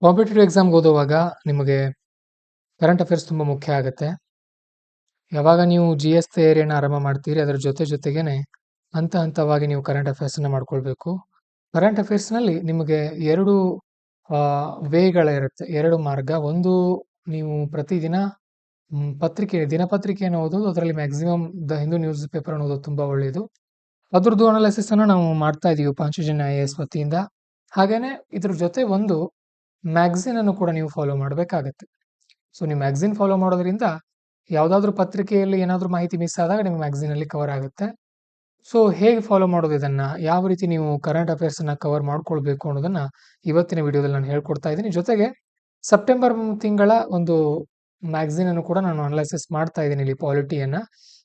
Competitive ಎಕ್ಸಾಮ್ಗೆ ಓದುವಾಗ ನಿಮಗೆ ಕರೆಂಟ್ ಅಫೇರ್ಸ್ ತುಂಬ ಮುಖ್ಯ ಆಗುತ್ತೆ. ಯಾವಾಗ ನೀವು ಜಿ ಎಸ್ ತಯಾರಿಯನ್ನು ಆರಂಭ ಮಾಡ್ತೀರಿ ಅದರ ಜೊತೆಗೇನೆ ಹಂತವಾಗಿ ನೀವು ಕರೆಂಟ್ ಅಫೇರ್ಸನ್ನು ಮಾಡ್ಕೊಳ್ಬೇಕು. ಕರೆಂಟ್ ಅಫೇರ್ಸ್ನಲ್ಲಿ ನಿಮಗೆ ಎರಡು ವೇಗಳಿರುತ್ತೆ, ಎರಡು ಮಾರ್ಗ. ಒಂದು, ನೀವು ಪ್ರತಿದಿನ ದಿನಪತ್ರಿಕೆಯನ್ನು ಓದೋದು. ಅದರಲ್ಲಿ maximum the Hindu news paper ಓದೋದು ತುಂಬ ಒಳ್ಳೆಯದು. ಅದ್ರದ್ದು ಅನಾಲಿಸಿಸ್ ಅನ್ನು ನಾವು ಮಾಡ್ತಾ ಇದೀವಿ ಪಾಂಚಜನ್ಯ IAS ವತಿಯಿಂದ. ಹಾಗೇನೆ ಇದ್ರ ಜೊತೆ ಒಂದು ಮ್ಯಾಗಝಿನ್ ಅನ್ನು ಕೂಡ ನೀವು ಫಾಲೋ ಮಾಡಬೇಕಾಗತ್ತೆ. ಸೊ ನೀವು ಮ್ಯಾಗಝಿನ್ ಫಾಲೋ ಮಾಡೋದ್ರಿಂದ ಯಾವುದಾದ್ರೂ ಪತ್ರಿಕೆಯಲ್ಲಿ ಏನಾದರೂ ಮಾಹಿತಿ ಮಿಸ್ ಆದಾಗ ನಿಮ್ಮ ಮ್ಯಾಗಝಿನ್ ಅಲ್ಲಿ ಕವರ್ ಆಗುತ್ತೆ. ಸೊ ಹೇಗೆ ಫಾಲೋ ಮಾಡೋದು, ಇದನ್ನ ಯಾವ ರೀತಿ ನೀವು ಕರೆಂಟ್ ಅಫೇರ್ಸ್ ಅನ್ನ ಕವರ್ ಮಾಡ್ಕೊಳ್ಬೇಕು ಅನ್ನೋದನ್ನ ಇವತ್ತಿನ ವಿಡಿಯೋದಲ್ಲಿ ನಾನು ಹೇಳ್ಕೊಡ್ತಾ ಇದ್ದೀನಿ. ಜೊತೆಗೆ ಸೆಪ್ಟೆಂಬರ್ ತಿಂಗಳ ಒಂದು ಮ್ಯಾಗಝಿನ್ ಅನ್ನು ಕೂಡ ನಾನು ಅನಲೈಸಿಸ್ ಮಾಡ್ತಾ ಇದ್ದೀನಿ ಇಲ್ಲಿ, ಪಾಲಿಟಿಯನ್ನ.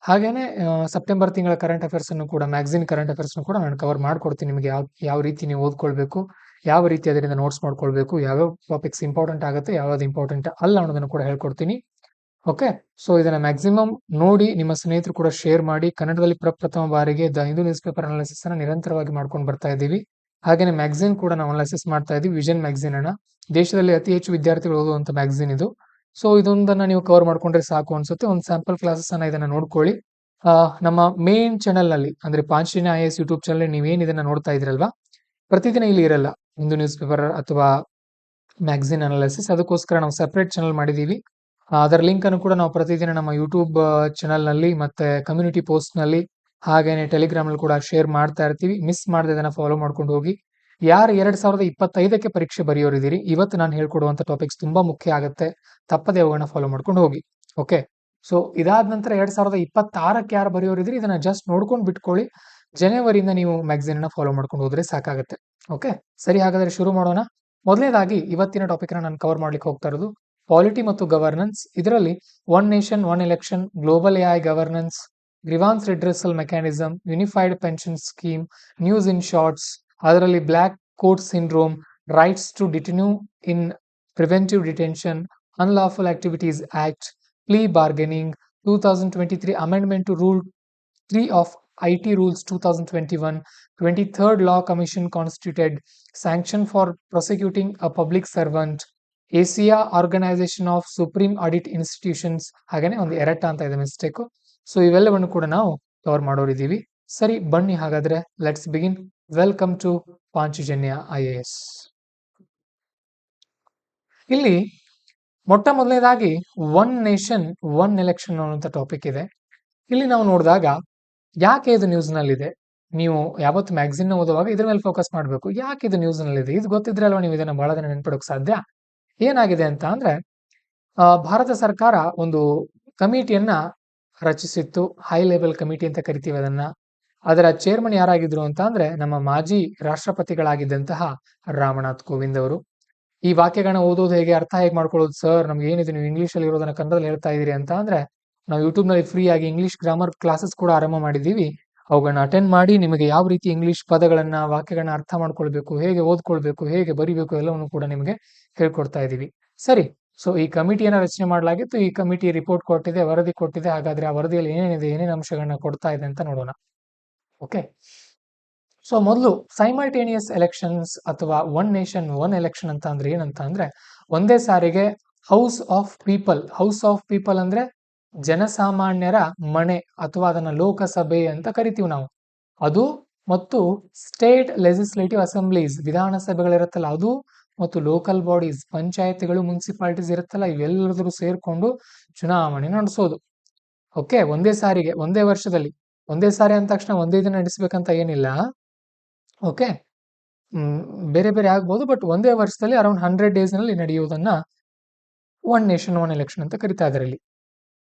ಹಾಗೇನೆ ಸೆಪ್ಟೆಂಬರ್ ತಿಂಗಳ ಕರೆಂಟ್ ಅಫೇರ್ಸ್ ಅನ್ನು ಕೂಡ, ಮ್ಯಾಗಝಿನ್ ಕರೆಂಟ್ ಅಫೇರ್ಸ್ ಕೂಡ ನಾನು ಕವರ್ ಮಾಡ್ಕೊಡ್ತೀನಿ ನಿಮಗೆ. ಯಾವ ರೀತಿ ನೀವು ಓದ್ಕೊಳ್ಬೇಕು, ಯಾವ ರೀತಿ ಅದರಿಂದ ನೋಟ್ಸ್ ಮಾಡ್ಕೊಳ್ಬೇಕು, ಯಾವ್ಯಾವ ಟಾಪಿಕ್ಸ್ ಇಂಪಾರ್ಟೆಂಟ್ ಆಗುತ್ತೆ, ಯಾವ್ದು ಇಂಪಾರ್ಟೆಂಟ್ ಅಲ್ಲ ಅನ್ನೋದನ್ನು ಕೂಡ ಹೇಳ್ಕೊಡ್ತೀನಿ. ಓಕೆ, ಸೊ ಇದನ್ನ ಮ್ಯಾಕ್ಸಿಮಮ್ ನೋಡಿ ನಿಮ್ಮ ಸ್ನೇಹಿತರು ಕೂಡ ಶೇರ್ ಮಾಡಿ. ಕನ್ನಡದಲ್ಲಿ ಪ್ರಪ್ರಥಮ ಬಾರಿಗೆ the Hindu news paper analysis ಅನ್ನ ನಿರಂತರವಾಗಿ ಮಾಡ್ಕೊಂಡು ಬರ್ತಾ ಇದ್ದೀವಿ. ಹಾಗೇನೆ ಮ್ಯಾಗಝಿನ್ ಕೂಡ ನಾವು ಅನಾಲಿಸಿಸ್ ಮಾಡ್ತಾ ಇದ್ದೀವಿ, ವಿಷನ್ ಮ್ಯಾಗಝಿನ್ ಅನ್ನ. ದೇಶದಲ್ಲಿ ಅತಿ ಹೆಚ್ಚು ವಿದ್ಯಾರ್ಥಿಗಳು ಓದುವಂತ ಮ್ಯಾಗಝಿನ್ ಇದು. ಸೊ ಇದೊಂದನ್ನ ನೀವು ಕವರ್ ಮಾಡ್ಕೊಂಡ್ರೆ ಸಾಕು ಅನ್ಸುತ್ತೆ. ಒಂದು ಸ್ಯಾಂಪಲ್ ಕ್ಲಾಸಸ್ ಅನ್ನ ಇದನ್ನ ನೋಡ್ಕೊಳ್ಳಿ. ನಮ್ಮ ಮೇನ್ ಚಾನೆಲ್ ನಲ್ಲಿ, ಅಂದ್ರೆ ಪಾಂಚಜನ್ಯ IAS ಯೂಟ್ಯೂಬ್ ಚಾನಲ್ ನೀವೇನ್ ಇದನ್ನ ನೋಡ್ತಾ ಇದ್ರಲ್ವಾ, ಪ್ರತಿದಿನ ಇಲ್ಲಿ ಇರಲ್ಲ ಹಿಂದೂ ನ್ಯೂಸ್ ಪೇಪರ್ ಅಥವಾ ಮ್ಯಾಗಝಿನ್ ಅನಾಲಿಸಿಸ್. ಅದಕ್ಕೋಸ್ಕರ ನಾವು ಸೆಪರೇಟ್ ಚಾನಲ್ ಮಾಡಿದೀವಿ. ಅದರ ಲಿಂಕ್ ಅನ್ನು ಕೂಡ ನಾವು ಪ್ರತಿದಿನ ನಮ್ಮ ಯೂಟ್ಯೂಬ್ ಚಾನಲ್ ನಲ್ಲಿ ಮತ್ತೆ ಕಮ್ಯುನಿಟಿ ಪೋಸ್ಟ್ ನಲ್ಲಿ ಹಾಗೇನೆ ಟೆಲಿಗ್ರಾಮ್ ಅಲ್ಲಿ ಕೂಡ ಶೇರ್ ಮಾಡ್ತಾ ಇರ್ತೀವಿ. ಮಿಸ್ ಮಾಡದೆ ಇದನ್ನ ಫಾಲೋ ಮಾಡ್ಕೊಂಡು ಹೋಗಿ. ಯಾರು 2025ಕ್ಕೆ ಪರೀಕ್ಷೆ ಬರೆಯೋರಿದ್ದೀರಿ, ಇವತ್ತು ನಾನು ಹೇಳ್ಕೊಡುವಂತ ಟಾಪಿಕ್ಸ್ ತುಂಬಾ ಮುಖ್ಯ ಆಗುತ್ತೆ. ತಪ್ಪದೆ ಅವುಗಳನ್ನ ಫಾಲೋ ಮಾಡ್ಕೊಂಡು ಹೋಗಿ. ಓಕೆ, ಸೊ ಇದಾದ ನಂತರ 2026ಕ್ಕೆ ಯಾರು ಬರೆಯೋರಿದ್ದೀರಿ ಇದನ್ನ ಜಸ್ಟ್ ನೋಡ್ಕೊಂಡು ಬಿಟ್ಕೊಳ್ಳಿ. ಜನವರಿಯಿಂದ ನೀವು ಮ್ಯಾಗಝಿನ್ ಅನ್ನ ಫಾಲೋ ಮಾಡ್ಕೊಂಡು ಹೋದ್ರೆ ಸಾಕಾಗುತ್ತೆ. ಓಕೆ, ಸರಿ, ಹಾಗಾದ್ರೆ ಶುರು ಮಾಡೋಣ. ಮೊದಲನೇದಾಗಿ ಇವತ್ತಿನ ಟಾಪಿಕ್ ನಾನು ಕವರ್ ಮಾಡ್ಲಿಕ್ಕೆ ಹೋಗ್ತಾ ಇರೋದು ಪಾಲಿಟಿ ಮತ್ತು ಗವರ್ನೆನ್ಸ್. ಇದರಲ್ಲಿ one nation one election, global AI governance, grievance redressal mechanism, unified pension scheme, news in shorts, ಅದರಲ್ಲಿ black coat syndrome, rights to detenue in preventive detention, unlawful activities act, plea bargaining, 2023 amendment to rule 3 of IT rules 2021, 23rd law commission constituted, sanction for prosecuting a public servant, ASIA Organization of Supreme Audit Institutions, ಹಾಗೇನೆ ಒಂದು ಎರಟ ಅಂತ ಇದೆ mistake. So ಇವೆಲ್ಲವನ್ನು ಕೂಡ ನಾವು cover ಮಾಡೋರಿದ್ದೀವಿ. ಸರಿ, ಬನ್ನಿ ಹಾಗಾದ್ರೆ let's begin. Welcome to Panchajanya IAS. ಇಲ್ಲಿ ಮೊಟ್ಟ ಮೊದಲನೇದಾಗಿ ಒನ್ ನೇಷನ್ ಒನ್ ಎಲೆಕ್ಷನ್ ಅನ್ನುವಂಥ ಟಾಪಿಕ್ ಇದೆ. ಇಲ್ಲಿ ನಾವು ನೋಡಿದಾಗ ಯಾಕೆ ಇದು ನ್ಯೂಸ್ ನಲ್ಲಿದೆ, ನೀವು ಯಾವತ್ತು ಮ್ಯಾಗಝಿನ್ ಓದುವಾಗ ಇದ್ರ ಮೇಲೆ ಫೋಕಸ್ ಮಾಡಬೇಕು. ಯಾಕೆ ಇದು ನ್ಯೂಸ್ ನಲ್ಲಿದೆ, ಇದು ಗೊತ್ತಿದ್ರೆ ಅಲ್ವಾ ನೀವು ಇದನ್ನ ಬಹಳ ದಿನ ನೆನ್ಪಿಡೋಕೆ ಸಾಧ್ಯ. ಏನಾಗಿದೆ ಅಂತ ಅಂದ್ರೆ, ಭಾರತ ಸರ್ಕಾರ ಒಂದು ಕಮಿಟಿಯನ್ನ ರಚಿಸಿತ್ತು, ಹೈ ಲೆವೆಲ್ ಕಮಿಟಿ ಅಂತ ಕರಿತೀವಿ ಅದನ್ನ. ಅದರ ಚೇರ್ಮನ್ ಯಾರಾಗಿದ್ರು ಅಂತ ಅಂದ್ರೆ ನಮ್ಮ ಮಾಜಿ ರಾಷ್ಟ್ರಪತಿಗಳಾಗಿದ್ದಂತಹ ರಾಮನಾಥ್ ಕೋವಿಂದ್ ಅವರು. ಈ ವಾಕ್ಯಗಳನ್ನ ಓದೋದು ಹೇಗೆ, ಅರ್ಥ ಹೇಗೆ ಮಾಡ್ಕೊಳ್ಳೋದು ಸರ್, ನಮ್ಗೆ ಏನಿದೆ ನೀವು ಇಂಗ್ಲಿಷ್ ಅಲ್ಲಿ ಇರೋದನ್ನ ಕನ್ನಡದಲ್ಲಿ ಹೇಳ್ತಾ ಇದೀರಿ ಅಂತ ಅಂದ್ರೆ, ನಾವು ಯೂಟ್ಯೂಬ್ ನಲ್ಲಿ ಫ್ರೀ ಆಗಿ ಇಂಗ್ಲಿಷ್ ಗ್ರಾಮರ್ ಕ್ಲಾಸಸ್ ಕೂಡ ಆರಂಭ ಮಾಡಿದೀವಿ. ಅವುಗಳನ್ನ ಅಟೆಂಡ್ ಮಾಡಿ ನಿಮಗೆ ಯಾವ ರೀತಿ ಇಂಗ್ಲಿಷ್ ಪದಗಳನ್ನ, ವಾಕ್ಯಗಳನ್ನ ಅರ್ಥ ಮಾಡ್ಕೊಳ್ಬೇಕು, ಹೇಗೆ ಓದ್ಕೊಳ್ಬೇಕು, ಹೇಗೆ ಬರಿಬೇಕು, ಎಲ್ಲವನ್ನು ಕೂಡ ನಿಮಗೆ ಹೇಳ್ಕೊಡ್ತಾ ಇದೀವಿ. ಸರಿ, ಸೊ ಈ ಕಮಿಟಿಯನ್ನ ರಚನೆ ಮಾಡಲಾಗಿತ್ತು. ಈ ಕಮಿಟಿ ರಿಪೋರ್ಟ್ ಕೊಟ್ಟಿದೆ, ವರದಿ ಕೊಟ್ಟಿದೆ. ಹಾಗಾದ್ರೆ ಆ ವರದಿಯಲ್ಲಿ ಏನೇನಿದೆ, ಏನೇನು ಅಂಶಗಳನ್ನ ಕೊಡ್ತಾ ಇದೆ ಅಂತ ನೋಡೋಣ. ಓಕೆ, ಸೊ ಮೊದಲು ಸೈಮಲ್ಟೇನಿಯಸ್ ಎಲೆಕ್ಷನ್ಸ್ ಅಥವಾ ಒನ್ ನೇಷನ್ ಒನ್ ಎಲೆಕ್ಷನ್ ಅಂತ ಅಂದ್ರೆ ಏನಂತ ಅಂದ್ರೆ, ಒಂದೇ ಸಾರಿಗೆ ಹೌಸ್ ಆಫ್ ಪೀಪಲ್ ಅಂದ್ರೆ ಜನಸಾಮಾನ್ಯರ ಮನೆ ಅಥವಾ ಅದನ್ನ ಲೋಕಸಭೆ ಅಂತ ಕರಿತೀವಿ ನಾವು, ಅದು ಮತ್ತು ಸ್ಟೇಟ್ ಲೆಜಿಸ್ಲೇಟಿವ್ ಅಸೆಂಬ್ಲೀಸ್, ವಿಧಾನಸಭೆಗಳಿರುತ್ತಲ್ಲ ಅದು, ಮತ್ತು ಲೋಕಲ್ ಬಾಡೀಸ್, ಪಂಚಾಯತಿಗಳು, ಮುನ್ಸಿಪಾಲಿಟೀಸ್ ಇರುತ್ತಲ್ಲ, ಇವೆಲ್ಲರೂ ಸೇರ್ಕೊಂಡು ಚುನಾವಣೆ ನಡೆಸೋದು. ಓಕೆ, ಒಂದೇ ಸಾರಿಗೆ, ಒಂದೇ ವರ್ಷದಲ್ಲಿ. ಒಂದೇ ಸಾರಿ ಅಂದ ತಕ್ಷಣ ಒಂದೇ ದಿನ ನಡೆಸಬೇಕಂತ ಏನಿಲ್ಲ. ಓಕೆ, ಬೇರೆ ಬೇರೆ ಆಗ್ಬೋದು, ಬಟ್ ಒಂದೇ ವರ್ಷದಲ್ಲಿ ಅರೌಂಡ್ 100 days ನಲ್ಲಿ ನಡೆಯುವುದನ್ನ ಒನ್ ನೇಷನ್ ಒನ್ ಎಲೆಕ್ಷನ್ ಅಂತ ಕರಿತಾ ಇದ್ದಾರೆ. ಇಲ್ಲಿ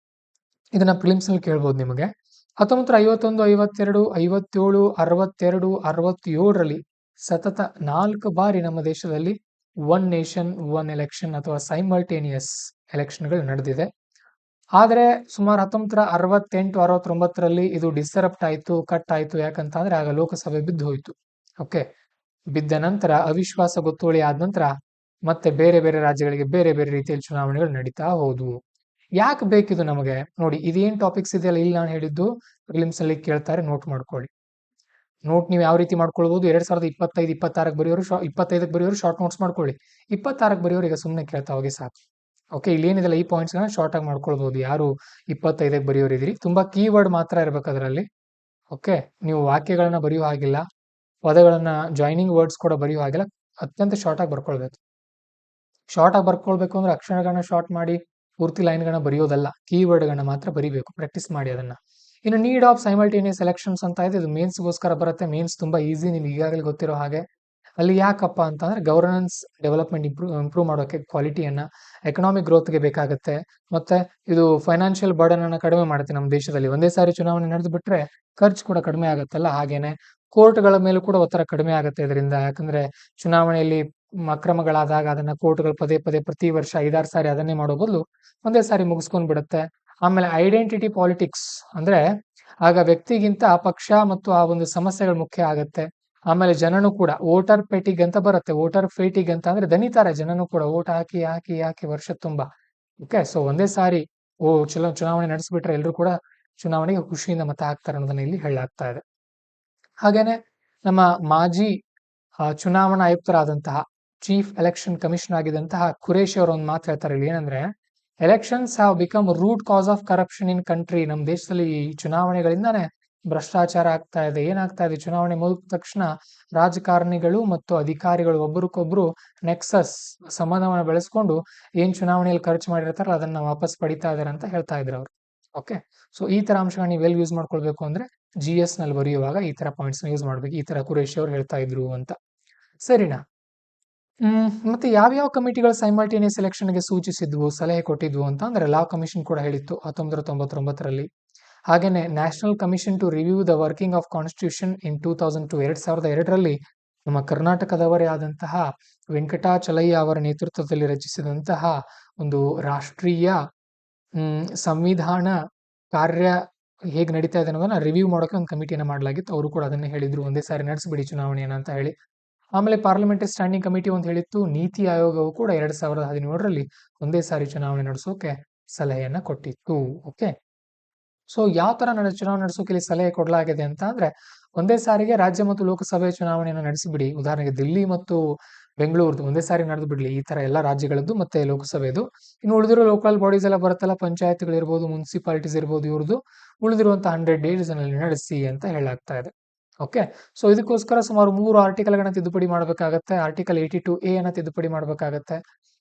ಇದನ್ನ ಪ್ರಿಲಿಮ್ಸ್ ನಲ್ಲಿ ಕೇಳ್ಬೋದು ನಿಮಗೆ. 1951, 52, 57, 62, 67ರಲ್ಲಿ ಸತತ 4 ಬಾರಿ ನಮ್ಮ ದೇಶದಲ್ಲಿ ಒನ್ ನೇಷನ್ ಒನ್ ಎಲೆಕ್ಷನ್ ಅಥವಾ ಸೈಮಲ್ಟೇನಿಯಸ್ ಎಲೆಕ್ಷನ್ಗಳು ನಡೆದಿದೆ. ಆದರೆ ಸುಮಾರು 1968, 69ರಲ್ಲಿ ಇದು ಡಿಸ್ಟರಪ್ಟ್ ಆಯ್ತು, ಕಟ್ ಆಯ್ತು. ಯಾಕಂತ ಅಂದ್ರೆ ಆಗ ಲೋಕಸಭೆ ಬಿದ್ದು ಹೋಯ್ತು. ಓಕೆ, ಬಿದ್ದ ನಂತರ ಅವಿಶ್ವಾಸ ಗೊತ್ತುವಳಿ ಆದ ನಂತರ ಮತ್ತೆ ಬೇರೆ ಬೇರೆ ರಾಜ್ಯಗಳಿಗೆ ಬೇರೆ ಬೇರೆ ರೀತಿಯಲ್ಲಿ ಚುನಾವಣೆಗಳು ನಡೀತಾ ಹೋದ್ವು. ಯಾಕೆ ಬೇಕಿದು ನಮಗೆ? ನೋಡಿ, ಇದೇನ್ ಟಾಪಿಕ್ಸ್ ಇದೆಯಲ್ಲ, ಇಲ್ಲಿ ನಾನು ಹೇಳಿದ್ದು ಪ್ರಿಲಿಮ್ಸ್ ಅಲ್ಲಿ ಕೇಳ್ತಾರೆ, ನೋಟ್ ಮಾಡ್ಕೊಳ್ಳಿ. ನೋಟ್ ನೀವು ಯಾವ ರೀತಿ ಮಾಡ್ಕೊಳ್ಬಹುದು, 2025-26 ಬರೆಯೋರು 25ಕ್ಕೆ ಬರೆಯೋರು ಶಾರ್ಟ್ ನೋಟ್ಸ್ ಮಾಡ್ಕೊಳ್ಳಿ, 26ಕ್ಕೆ ಬರೆಯೋರು ಈಗ ಸುಮ್ಮನೆ ಕೇಳ್ತಾ ಹೋಗಿ ಸಾಕು. ಓಕೆ, ಇಲ್ಲಿ ಏನಿದೆಲ್ಲ ಈ ಪಾಯಿಂಟ್ಸ್ ಶಾರ್ಟ್ ಆಗಿ ಮಾಡ್ಕೊಳ್ಬಹುದು. ಯಾರು 25ಕ್ಕೆ ಬರೆಯೋರು ಇದ್ರಿ, ತುಂಬಾ ಕೀವರ್ಡ್ ಮಾತ್ರ ಇರ್ಬೇಕು ಅದರಲ್ಲಿ. ಓಕೆ, ನೀವು ವಾಕ್ಯಗಳನ್ನ ಬರೆಯೋ ಹಾಗಿಲ್ಲ, ಪದಗಳನ್ನ ಜಾಯ್ನಿಂಗ್ ವರ್ಡ್ಸ್ ಕೂಡ ಬರೆಯೋ ಹಾಗಿಲ್ಲ, ಅತ್ಯಂತ ಶಾರ್ಟ್ ಆಗಿ ಬರ್ಕೊಳ್ಬೇಕು. ಶಾರ್ಟ್ ಆಗಿ ಬರ್ಕೊಳ್ಬೇಕು ಅಂದ್ರೆ ಅಕ್ಷರಗಳನ್ನ ಶಾರ್ಟ್ ಮಾಡಿ ಪೂರ್ತಿ ಲೈನ್ಗಳನ್ನ ಬರೆಯೋದಲ್ಲ, ಕೀವರ್ಡ್ಗಳನ್ನ ಮಾತ್ರ ಬರಿಬೇಕು. ಪ್ರಾಕ್ಟೀಸ್ ಮಾಡಿ ಅದನ್ನ. ಇನ್ನು ನೀಡ್ ಆಫ್ ಸೈಮಲ್ಟೇನಿಯಸ್ ಎಲೆಕ್ಷನ್ಸ್ ಅಂತ ಇದೆ, ಇದು ಮೇನ್ಸ್ಗೋಸ್ಕರ ಬರುತ್ತೆ. ಮೇನ್ಸ್ ತುಂಬಾ ಈಸಿ, ನಿಮ್ಗೆ ಈಗಾಗಲೇ ಗೊತ್ತಿರೋ ಹಾಗೆ. ಅಲ್ಲಿ ಯಾಕಪ್ಪ ಅಂತಂದ್ರೆ ಗವರ್ನೆನ್ಸ್ ಡೆವಲಪ್ಮೆಂಟ್ ಇಂಪ್ರೂವ್ ಮಾಡೋಕೆ, ಕ್ವಾಲಿಟಿಯನ್ನ, ಎಕನಾಮಿಕ್ ಗ್ರೋತ್ಗೆ ಬೇಕಾಗುತ್ತೆ. ಮತ್ತೆ ಇದು ಫೈನಾನ್ಷಿಯಲ್ ಬರ್ಡನ್ ಅನ್ನ ಕಡಿಮೆ ಮಾಡುತ್ತೆ. ನಮ್ಮ ದೇಶದಲ್ಲಿ ಒಂದೇ ಸಾರಿ ಚುನಾವಣೆ ನಡೆದು ಬಿಟ್ರೆ ಖರ್ಚು ಕೂಡ ಕಡಿಮೆ ಆಗುತ್ತಲ್ಲ, ಹಾಗೇನೆ ಕೋರ್ಟ್ಗಳ ಮೇಲೂ ಕೂಡ ಒತ್ತಡ ಕಡಿಮೆ ಆಗುತ್ತೆ ಇದರಿಂದ. ಯಾಕಂದ್ರೆ ಚುನಾವಣೆಯಲ್ಲಿ ಅಕ್ರಮಗಳಾದಾಗ ಅದನ್ನ ಕೋರ್ಟ್ಗಳು ಪದೇ ಪದೇ ಪ್ರತಿ ವರ್ಷ 5-6 ಸಾರಿ ಅದನ್ನೇ ಮಾಡೋ ಬದಲು ಒಂದೇ ಸಾರಿ ಮುಗಿಸ್ಕೊಂಡ್ ಬಿಡುತ್ತೆ. ಆಮೇಲೆ ಐಡೆಂಟಿಟಿ ಪಾಲಿಟಿಕ್ಸ್ ಅಂದ್ರೆ ಆಗ ವ್ಯಕ್ತಿಗಿಂತ ಪಕ್ಷ ಮತ್ತು ಆ ಒಂದು ಸಮಸ್ಯೆಗಳು ಮುಖ್ಯ ಆಗುತ್ತೆ. ಆಮೇಲೆ ಜನನು ಕೂಡ ವೋಟರ್ ಪೆಟಿಗ್ ಅಂತ ಬರುತ್ತೆ. ವೋಟರ್ ಫೇಟಿಗ್ ಅಂತ ಅಂದ್ರೆ ದಣಿತಾರೆ ಜನನು ಕೂಡ, ವೋಟ್ ಹಾಕಿ ಹಾಕಿ ಹಾಕಿ ವರ್ಷ ತುಂಬಾ. ಓಕೆ, ಸೊ ಒಂದೇ ಸಾರಿ ಚುನಾವಣೆ ನಡೆಸ್ಬಿಟ್ರೆ ಎಲ್ಲರೂ ಕೂಡ ಚುನಾವಣೆಗೆ ಖುಷಿಯಿಂದ ಮತ ಹಾಕ್ತಾರೆ ಅನ್ನೋದನ್ನ ಇಲ್ಲಿ ಹೇಳಲಾಗ್ತಾ ಇದೆ. ಹಾಗೇನೆ ನಮ್ಮ ಮಾಜಿ ಚುನಾವಣಾ ಆಯುಕ್ತರಾದಂತಹ ಚೀಫ್ ಎಲೆಕ್ಷನ್ ಕಮಿಷನ್ ಆಗಿದ್ದಂತಹ ಖುರೇಶಿ ಅವರು ಒಂದು ಮಾತು ಹೇಳ್ತಾರೆ ಇಲ್ಲಿ, ಏನಂದ್ರೆ elections have become root cause of corruption in country. ನಮ್ಮ ದೇಶದಲ್ಲಿ ಈ ಚುನಾವಣೆಗಳಿಂದಾನೇ ಭ್ರಷ್ಟಾಚಾರ ಆಗ್ತಾ ಇದೆ. ಏನಾಗ್ತಾ ಇದೆ, ಚುನಾವಣೆ ಮುಗಿದ ತಕ್ಷಣ ರಾಜಕಾರಣಿಗಳು ಮತ್ತು ಅಧಿಕಾರಿಗಳು ಒಬ್ಬರಿಗೊಬ್ರು ನೆಕ್ಸಸ್ ಸಂಬಂಧವನ್ನು ಬೆಳೆಸ್ಕೊಂಡು ಏನ್ ಚುನಾವಣೆಯಲ್ಲಿ ಖರ್ಚು ಮಾಡಿರ್ತಾರಲ್ಲ ಅದನ್ನ ವಾಪಸ್ ಪಡಿತಾ ಇದಾರೆ ಅಂತ ಹೇಳ್ತಾ ಇದ್ರು ಅವರು. ಓಕೆ, ಸೊ ಈ ತರ ಅಂಶಗಳನ್ನ ನೀವು ಎಲ್ಲಿ ಯೂಸ್ ಮಾಡ್ಕೊಳ್ಬೇಕು ಅಂದ್ರೆ GS ನಲ್ಲಿ ಬರೆಯುವಾಗ ಈ ತರ ಪಾಯಿಂಟ್ಸ್ ನ ಯೂಸ್ ಮಾಡ್ಬೇಕು. ಈ ತರ ಖುರೇಶಿ ಅವರು ಹೇಳ್ತಾ ಇದ್ರು ಅಂತ. ಸರಿನಾ? ಮತ್ತೆ ಯಾವ್ಯಾವ ಕಮಿಟಿಗಳು ಸೈಮಲ್ಟೇನಿಯಸ್ ಎಲೆಕ್ಷನ್ಗೆ ಸೂಚಿಸಿದ್ವು, ಸಲಹೆ ಕೊಟ್ಟಿದ್ವು ಅಂತ ಅಂದ್ರೆ ಲಾ ಕಮಿಷನ್ ಕೂಡ ಹೇಳಿತ್ತು 1999ರಲ್ಲಿ. ಹಾಗೇನೆ national commission to review the working of constitution in 2002, 2002ರಲ್ಲಿ ನಮ್ಮ ಕರ್ನಾಟಕದವರೇ ಆದಂತಹ ವೆಂಕಟಾಚಲಯ್ಯ ಅವರ ನೇತೃತ್ವದಲ್ಲಿ ರಚಿಸಿದಂತಹ ಒಂದು ರಾಷ್ಟ್ರೀಯ ಸಂವಿಧಾನ ಕಾರ್ಯ ಹೇಗೆ ನಡೀತಾ ಇದೆ ಅನ್ನೋದನ್ನ ರಿವ್ಯೂ ಮಾಡೋಕೆ ಒಂದು ಕಮಿಟಿಯನ್ನ ಮಾಡಲಾಗಿತ್ತು. ಅವರು ಕೂಡ ಅದನ್ನೇ ಹೇಳಿದ್ರು, ಒಂದೇ ಸಾರಿ ನಡೆಸಿಬಿಡಿ ಚುನಾವಣೆಯನ್ನ ಅಂತ ಹೇಳಿ. ಆಮೇಲೆ ಪಾರ್ಲಿಮೆಂಟರಿ ಸ್ಟ್ಯಾಂಡಿಂಗ್ ಕಮಿಟಿ ಒಂದು ಹೇಳಿತ್ತು. ನೀತಿ ಆಯೋಗವು ಕೂಡ 2017ರಲ್ಲಿ ಒಂದೇ ಸಾರಿ ಚುನಾವಣೆ ನಡೆಸೋಕೆ ಸಲಹೆಯನ್ನ ಕೊಟ್ಟಿತ್ತು. ಓಕೆ, ಸೊ ಯಾವ ತರ ಚುನಾವಣೆ ನಡೆಸೋಕೆ ಇಲ್ಲಿ ಸಲಹೆ ಕೊಡಲಾಗಿದೆ ಅಂತ ಅಂದ್ರೆ ಒಂದೇ ಸಾರಿಗೆ ರಾಜ್ಯ ಮತ್ತು ಲೋಕಸಭೆ ಚುನಾವಣೆಯನ್ನು ನಡೆಸಿಬಿಡಿ. ಉದಾಹರಣೆಗೆ ದಿಲ್ಲಿ ಮತ್ತು ಬೆಂಗಳೂರು ಒಂದೇ ಸಾರಿ ನಡೆದು ಬಿಡ್ಲಿ, ಈ ತರ ಎಲ್ಲ ರಾಜ್ಯಗಳದ್ದು ಮತ್ತೆ ಲೋಕಸಭೆದು. ಇನ್ನು ಉಳಿದಿರೋ ಲೋಕಲ್ ಬಾಡೀಸ್ ಎಲ್ಲ ಬರುತ್ತಲ್ಲ, ಪಂಚಾಯತ್ಗಳಿರ್ಬೋದು, ಮುನ್ಸಿಪಾಲಿಟೀಸ್ ಇರ್ಬೋದು, ಇವ್ರದ್ದು ಉಳಿದಿರುವಂತಹ 100 ಡೇಸ್ ನಲ್ಲಿ ನಡೆಸಿ ಅಂತ ಹೇಳಲಾಗ್ತಾ ಇದೆ. ಓಕೆ, ಸೊ ಇದಕ್ಕೋಸ್ಕರ ಸುಮಾರು 3 ಆರ್ಟಿಕಲ್ಗಳನ್ನ ತಿದ್ದುಪಡಿ ಮಾಡಬೇಕಾಗತ್ತೆ. ಆರ್ಟಿಕಲ್ 82A ಅನ್ನ ತಿದ್ದುಪಡಿ ಮಾಡಬೇಕಾಗತ್ತೆ.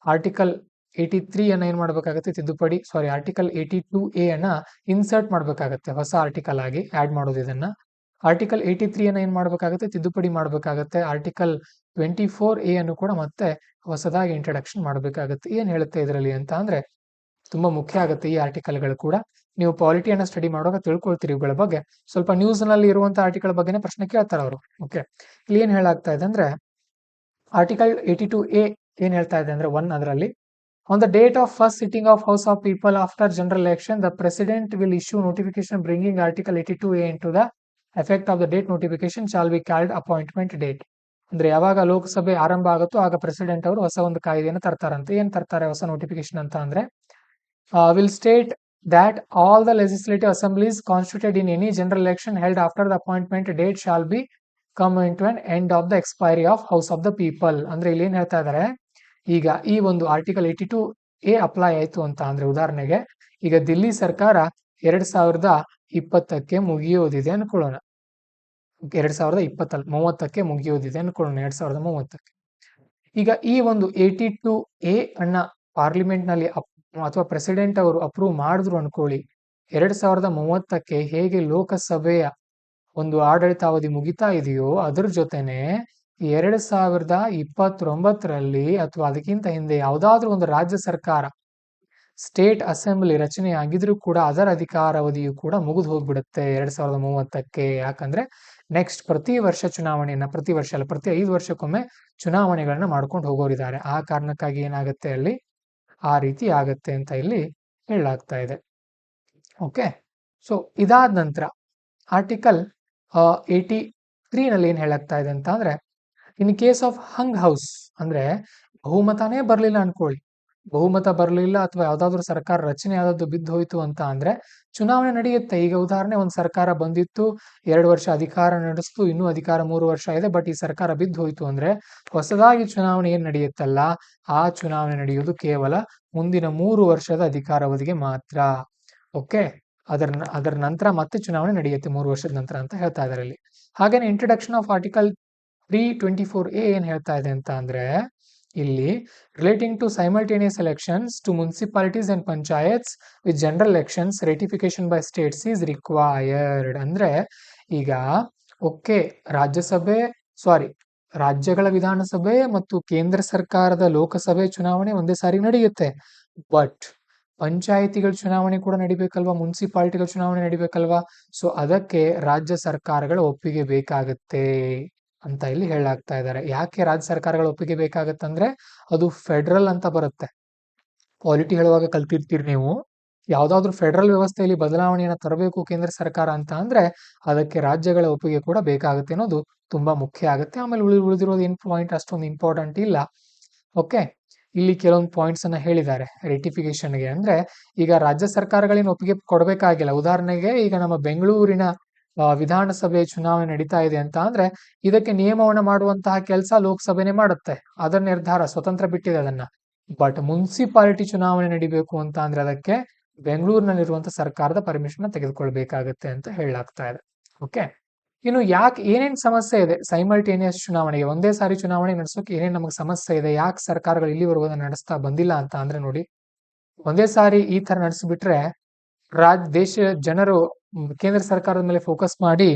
ಆರ್ಟಿಕಲ್ 83 ಅನ್ನ ಏನ್ ಮಾಡಬೇಕಾಗತ್ತೆ ತಿದ್ದುಪಡಿ, ಆರ್ಟಿಕಲ್ 82A ಅನ್ನ ಇನ್ಸರ್ಟ್ ಮಾಡಬೇಕಾಗತ್ತೆ, ಹೊಸ ಆರ್ಟಿಕಲ್ ಆಗಿ ಆಡ್ ಮಾಡೋದು ಇದನ್ನ. ಆರ್ಟಿಕಲ್ 83 ಅನ್ನ ಏನ್ ಮಾಡಬೇಕಾಗತ್ತೆ ತಿದ್ದುಪಡಿ ಮಾಡಬೇಕಾಗತ್ತೆ. ಆರ್ಟಿಕಲ್ 24A ಅನ್ನು ಕೂಡ ಮತ್ತೆ ಹೊಸದಾಗಿ ಇಂಟ್ರಡಕ್ಷನ್ ಮಾಡಬೇಕಾಗತ್ತೆ. ಏನ್ ಹೇಳುತ್ತೆ ಇದರಲ್ಲಿ ಅಂತ ಅಂದ್ರೆ ತುಂಬಾ ಮುಖ್ಯ ಆಗುತ್ತೆ ಈ ಆರ್ಟಿಕಲ್ಗಳು ಕೂಡ. ನೀವು ಪಾಲಿಟಿಯನ್ನ ಸ್ಟಡಿ ಮಾಡುವಾಗ ತಿಳ್ಕೊಳ್ತೀರಿ ಇವುಗಳ ಬಗ್ಗೆ. ಸ್ವಲ್ಪ ನ್ಯೂಸ್ ನಲ್ಲಿ ಇರುವಂತಹ ಆರ್ಟಿಕಲ್ ಬಗ್ಗೆನೇ ಪ್ರಶ್ನೆ ಕೇಳ್ತಾರೆ ಅವರು. ಓಕೆ, ಇಲ್ಲಿ ಏನ್ ಹೇಳಾಗ್ತಾ ಇದೆ ಅಂದ್ರೆ ಆರ್ಟಿಕಲ್ 82A ಏನ್ ಹೇಳ್ತಾ ಇದೆ ಅಂದ್ರೆ 1 ಅದರಲ್ಲಿ on the date of first sitting of House of People after general election, the President will issue notification bringing Article 82A into the effect of the date notification shall be called appointment date. ಅಂದ್ರೆ ಯಾವಾಗ ಲೋಕಸಭೆ ಆರಂಭ ಆಗುತ್ತೋ ಆಗ president ಅವರು ಹೊಸ ಒಂದು ಕಾಯ್ದೆಯನ್ನು ತರ್ತಾರಂತೆ. ಏನ್ ತರ್ತಾರೆ ಹೊಸ ನೋಟಿಫಿಕೇಶನ್ ಅಂತ ಅಂದ್ರೆ will state that all the legislative assemblies constituted in any general election held after the appointment date shall be come into an end of the expiry of House of the People. ಅಂದ್ರೆ ಇಲ್ಲಿ ಏನ್ ಹೇಳ್ತಾ ಇದಾರೆ, ಈಗ ಈ ಒಂದು article 82A apply ಆಯ್ತು ಅಂತ ಅಂದ್ರೆ ಉದಾಹರಣೆಗೆ ಈಗ ದಿಲ್ಲಿ ಸರ್ಕಾರ 2020ಕ್ಕೆ ಮುಗಿಯೋದಿದೆ ಅನ್ಕೊಳ್ಳೋಣ. 2030ಕ್ಕೆ ಮುಗಿಯೋದಿದೆ ಅನ್ಕೊಳ್ಳೋಣ, 2030ಕ್ಕೆ. ಈಗ ಈ ಒಂದು 82A ಅನ್ನ ಪಾರ್ಲಿಮೆಂಟ್ ನಲ್ಲಿ ಅಥವಾ ಪ್ರೆಸಿಡೆಂಟ್ ಅವರು ಅಪ್ರೂವ್ ಮಾಡಿದ್ರು ಅನ್ಕೊಳ್ಳಿ, 2030ಕ್ಕೆ ಹೇಗೆ ಲೋಕಸಭೆಯ ಒಂದು ಆಡಳಿತಾವಧಿ ಮುಗಿತಾ ಇದೆಯೋ ಅದ್ರ ಜೊತೆನೆ 2029ರಲ್ಲಿ ಅಥವಾ ಅದಕ್ಕಿಂತ ಹಿಂದೆ ಯಾವುದಾದ್ರೂ ಒಂದು ರಾಜ್ಯ ಸರ್ಕಾರ ಸ್ಟೇಟ್ ಅಸೆಂಬ್ಲಿ ರಚನೆ ಆಗಿದ್ರೂ ಕೂಡ ಅದರ ಅಧಿಕಾರಾವಧಿಯು ಕೂಡ ಮುಗಿದು ಹೋಗ್ಬಿಡುತ್ತೆ 2030ಕ್ಕೆ. ಯಾಕಂದ್ರೆ ನೆಕ್ಸ್ಟ್ ಪ್ರತಿ ವರ್ಷ ಚುನಾವಣೆಯನ್ನ, ಪ್ರತಿ ವರ್ಷ ಅಲ್ಲ ಪ್ರತಿ 5 ವರ್ಷಕ್ಕೊಮ್ಮೆ ಚುನಾವಣೆಗಳನ್ನ ಮಾಡ್ಕೊಂಡು ಹೋಗೋರಿದ್ದಾರೆ. ಆ ಕಾರಣಕ್ಕಾಗಿ ಏನಾಗುತ್ತೆ ಅಲ್ಲಿ ಆ ರೀತಿ ಆಗತ್ತೆ ಅಂತ ಇಲ್ಲಿ ಹೇಳಲಾಗ್ತಾ ಇದೆ. ಓಕೆ, ಸೊ ಇದಾದ ನಂತರ ಆರ್ಟಿಕಲ್ 83 ನಲ್ಲಿ ಏನ್ ಹೇಳಾಗ್ತಾ ಇದೆ ಅಂತ ಅಂದ್ರೆ in case of hang house ಅಂದ್ರೆ ಬಹುಮತನೇ ಬರ್ಲಿಲ್ಲ ಅನ್ಕೊಳ್ಳಿ, ಬಹುಮತ ಬರಲಿಲ್ಲ ಅಥವಾ ಯಾವ್ದಾದ್ರು ಸರ್ಕಾರ ರಚನೆ ಆದದ್ದು ಬಿದ್ದು ಹೋಯ್ತು ಅಂತ ಅಂದ್ರೆ ಚುನಾವಣೆ ನಡೆಯುತ್ತೆ. ಈಗ ಉದಾಹರಣೆ, ಒಂದು ಸರ್ಕಾರ ಬಂದಿತ್ತು, 2 ವರ್ಷ ಅಧಿಕಾರ ನಡೆಸ್ತು, ಇನ್ನೂ ಅಧಿಕಾರ 3 ವರ್ಷ ಇದೆ, ಬಟ್ ಈ ಸರ್ಕಾರ ಬಿದ್ದು ಹೋಯ್ತು ಅಂದ್ರೆ ಹೊಸದಾಗಿ ಚುನಾವಣೆ ಏನ್ ನಡೆಯುತ್ತಲ್ಲ, ಆ ಚುನಾವಣೆ ನಡೆಯುವುದು ಕೇವಲ ಮುಂದಿನ 3 ವರ್ಷದ ಅಧಿಕಾರಾವಧಿಗೆ ಮಾತ್ರ. ಓಕೆ, ಅದರ ನಂತರ ಮತ್ತೆ ಚುನಾವಣೆ ನಡೆಯುತ್ತೆ 3 ವರ್ಷದ ನಂತರ ಅಂತ ಹೇಳ್ತಾ ಇದಾರೆ ಇಲ್ಲಿ. ಹಾಗೇನೆ ಇಂಟ್ರಡಕ್ಷನ್ ಆಫ್ ಆರ್ಟಿಕಲ್ 324A ಏನ್ ಹೇಳ್ತಾ ಇದೆ ಅಂತ ಅಂದ್ರೆ, ಇಲ್ಲಿ relating to simultaneous elections to municipalities and panchayats with general elections ratification by states is required. ಅಂದ್ರೆ ಈಗ ಓಕೆ, ರಾಜ್ಯಗಳ ವಿಧಾನಸಭೆ ಮತ್ತು ಕೇಂದ್ರ ಸರ್ಕಾರದ ಲೋಕಸಭೆ ಚುನಾವಣೆ ಒಂದೇ ಸಾರಿ ನಡೆಯುತ್ತೆ. ಬಟ್ ಪಂಚಾಯಿತಿಗಳ ಚುನಾವಣೆ ಕೂಡ ನಡಿಬೇಕಲ್ವಾ, ಮುನ್ಸಿಪಾಲಿಟಿಗಳ ಚುನಾವಣೆ ನಡಿಬೇಕಲ್ವಾ. ಸೊ ಅದಕ್ಕೆ ರಾಜ್ಯ ಸರ್ಕಾರಗಳ ಒಪ್ಪಿಗೆ ಬೇಕಾಗುತ್ತೆ ಅಂತ ಇಲ್ಲಿ ಹೇಳಾಗ್ತಾ ಇದ್ದಾರೆ. ಯಾಕೆ ರಾಜ್ಯ ಸರ್ಕಾರಗಳ ಒಪ್ಪಿಗೆ ಬೇಕಾಗತ್ತಂದ್ರೆ, ಅದು ಫೆಡರಲ್ ಅಂತ ಬರುತ್ತೆ. ಪಾಲಿಟಿ ಹೇಳುವಾಗ ಕಲ್ತಿರ್ತೀರಿ ನೀವು. ಯಾವ್ದಾದ್ರು ಫೆಡರಲ್ ವ್ಯವಸ್ಥೆಯಲ್ಲಿ ಬದಲಾವಣೆಯನ್ನ ತರಬೇಕು ಕೇಂದ್ರ ಸರ್ಕಾರ ಅಂತ ಅಂದ್ರೆ ಅದಕ್ಕೆ ರಾಜ್ಯಗಳ ಒಪ್ಪಿಗೆ ಕೂಡ ಬೇಕಾಗುತ್ತೆ ಅನ್ನೋದು ತುಂಬಾ ಮುಖ್ಯ ಆಗುತ್ತೆ. ಆಮೇಲೆ ಉಳಿದಿರೋದು ಏನ್ ಪಾಯಿಂಟ್ ಅಷ್ಟೊಂದು ಇಂಪಾರ್ಟೆಂಟ್ ಇಲ್ಲ. ಓಕೆ, ಇಲ್ಲಿ ಕೆಲವೊಂದು ಪಾಯಿಂಟ್ಸ್ ಅನ್ನ ಹೇಳಿದ್ದಾರೆ ರೆಟಿಫಿಕೇಶನ್ಗೆ. ಅಂದ್ರೆ ಈಗ ರಾಜ್ಯ ಸರ್ಕಾರಗಳೇನು ಒಪ್ಪಿಗೆ ಕೊಡಬೇಕಾಗಿಲ್ಲ. ಉದಾಹರಣೆಗೆ ಈಗ ನಮ್ಮ ಬೆಂಗಳೂರಿನ ವಿಧಾನಸಭೆ ಚುನಾವಣೆ ನಡೀತಾ ಇದೆ ಅಂತ ಅಂದ್ರೆ ಇದಕ್ಕೆ ನಿಯಮವನ್ನ ಮಾಡುವಂತಹ ಕೆಲಸ ಲೋಕಸಭೆನೇ ಮಾಡುತ್ತೆ. ಅದರ ನಿರ್ಧಾರ ಸ್ವತಂತ್ರ ಬಿಟ್ಟಿದೆ ಅದನ್ನ. ಬಟ್ ಮುನ್ಸಿಪಾಲಿಟಿ ಚುನಾವಣೆ ನಡಿಬೇಕು ಅಂತ ಅಂದ್ರೆ ಅದಕ್ಕೆ ಬೆಂಗಳೂರಿನಲ್ಲಿರುವಂತಹ ಸರ್ಕಾರದ ಪರ್ಮಿಷನ್ ತೆಗೆದುಕೊಳ್ಬೇಕಾಗತ್ತೆ ಅಂತ ಹೇಳಲಾಗ್ತಾ ಇದೆ. ಓಕೆ, ಇನ್ನು ಯಾಕೆ ಏನೇನ್ ಸಮಸ್ಯೆ ಇದೆ ಸೈಮಲ್ಟೇನಿಯಸ್ ಚುನಾವಣೆಗೆ, ಒಂದೇ ಸಾರಿ ಚುನಾವಣೆ ನಡೆಸೋಕೆ ಏನೇನ್ ನಮಗೆ ಸಮಸ್ಯೆ ಇದೆ, ಯಾಕೆ ಸರ್ಕಾರಗಳು ಇಲ್ಲಿವರೆಗೂ ಅದನ್ನ ನಡೆಸ್ತಾ ಬಂದಿಲ್ಲ ಅಂತ ಅಂದ್ರೆ, ನೋಡಿ, ಒಂದೇ ಸಾರಿ ಈ ತರ ನಡೆಸಿಬಿಟ್ರೆ ದೇಶ ಜನರು ಕೇಂದ್ರ ಸರ್ಕಾರದ ಮೇಲೆ ಫೋಕಸ್ ಮಾಡಿ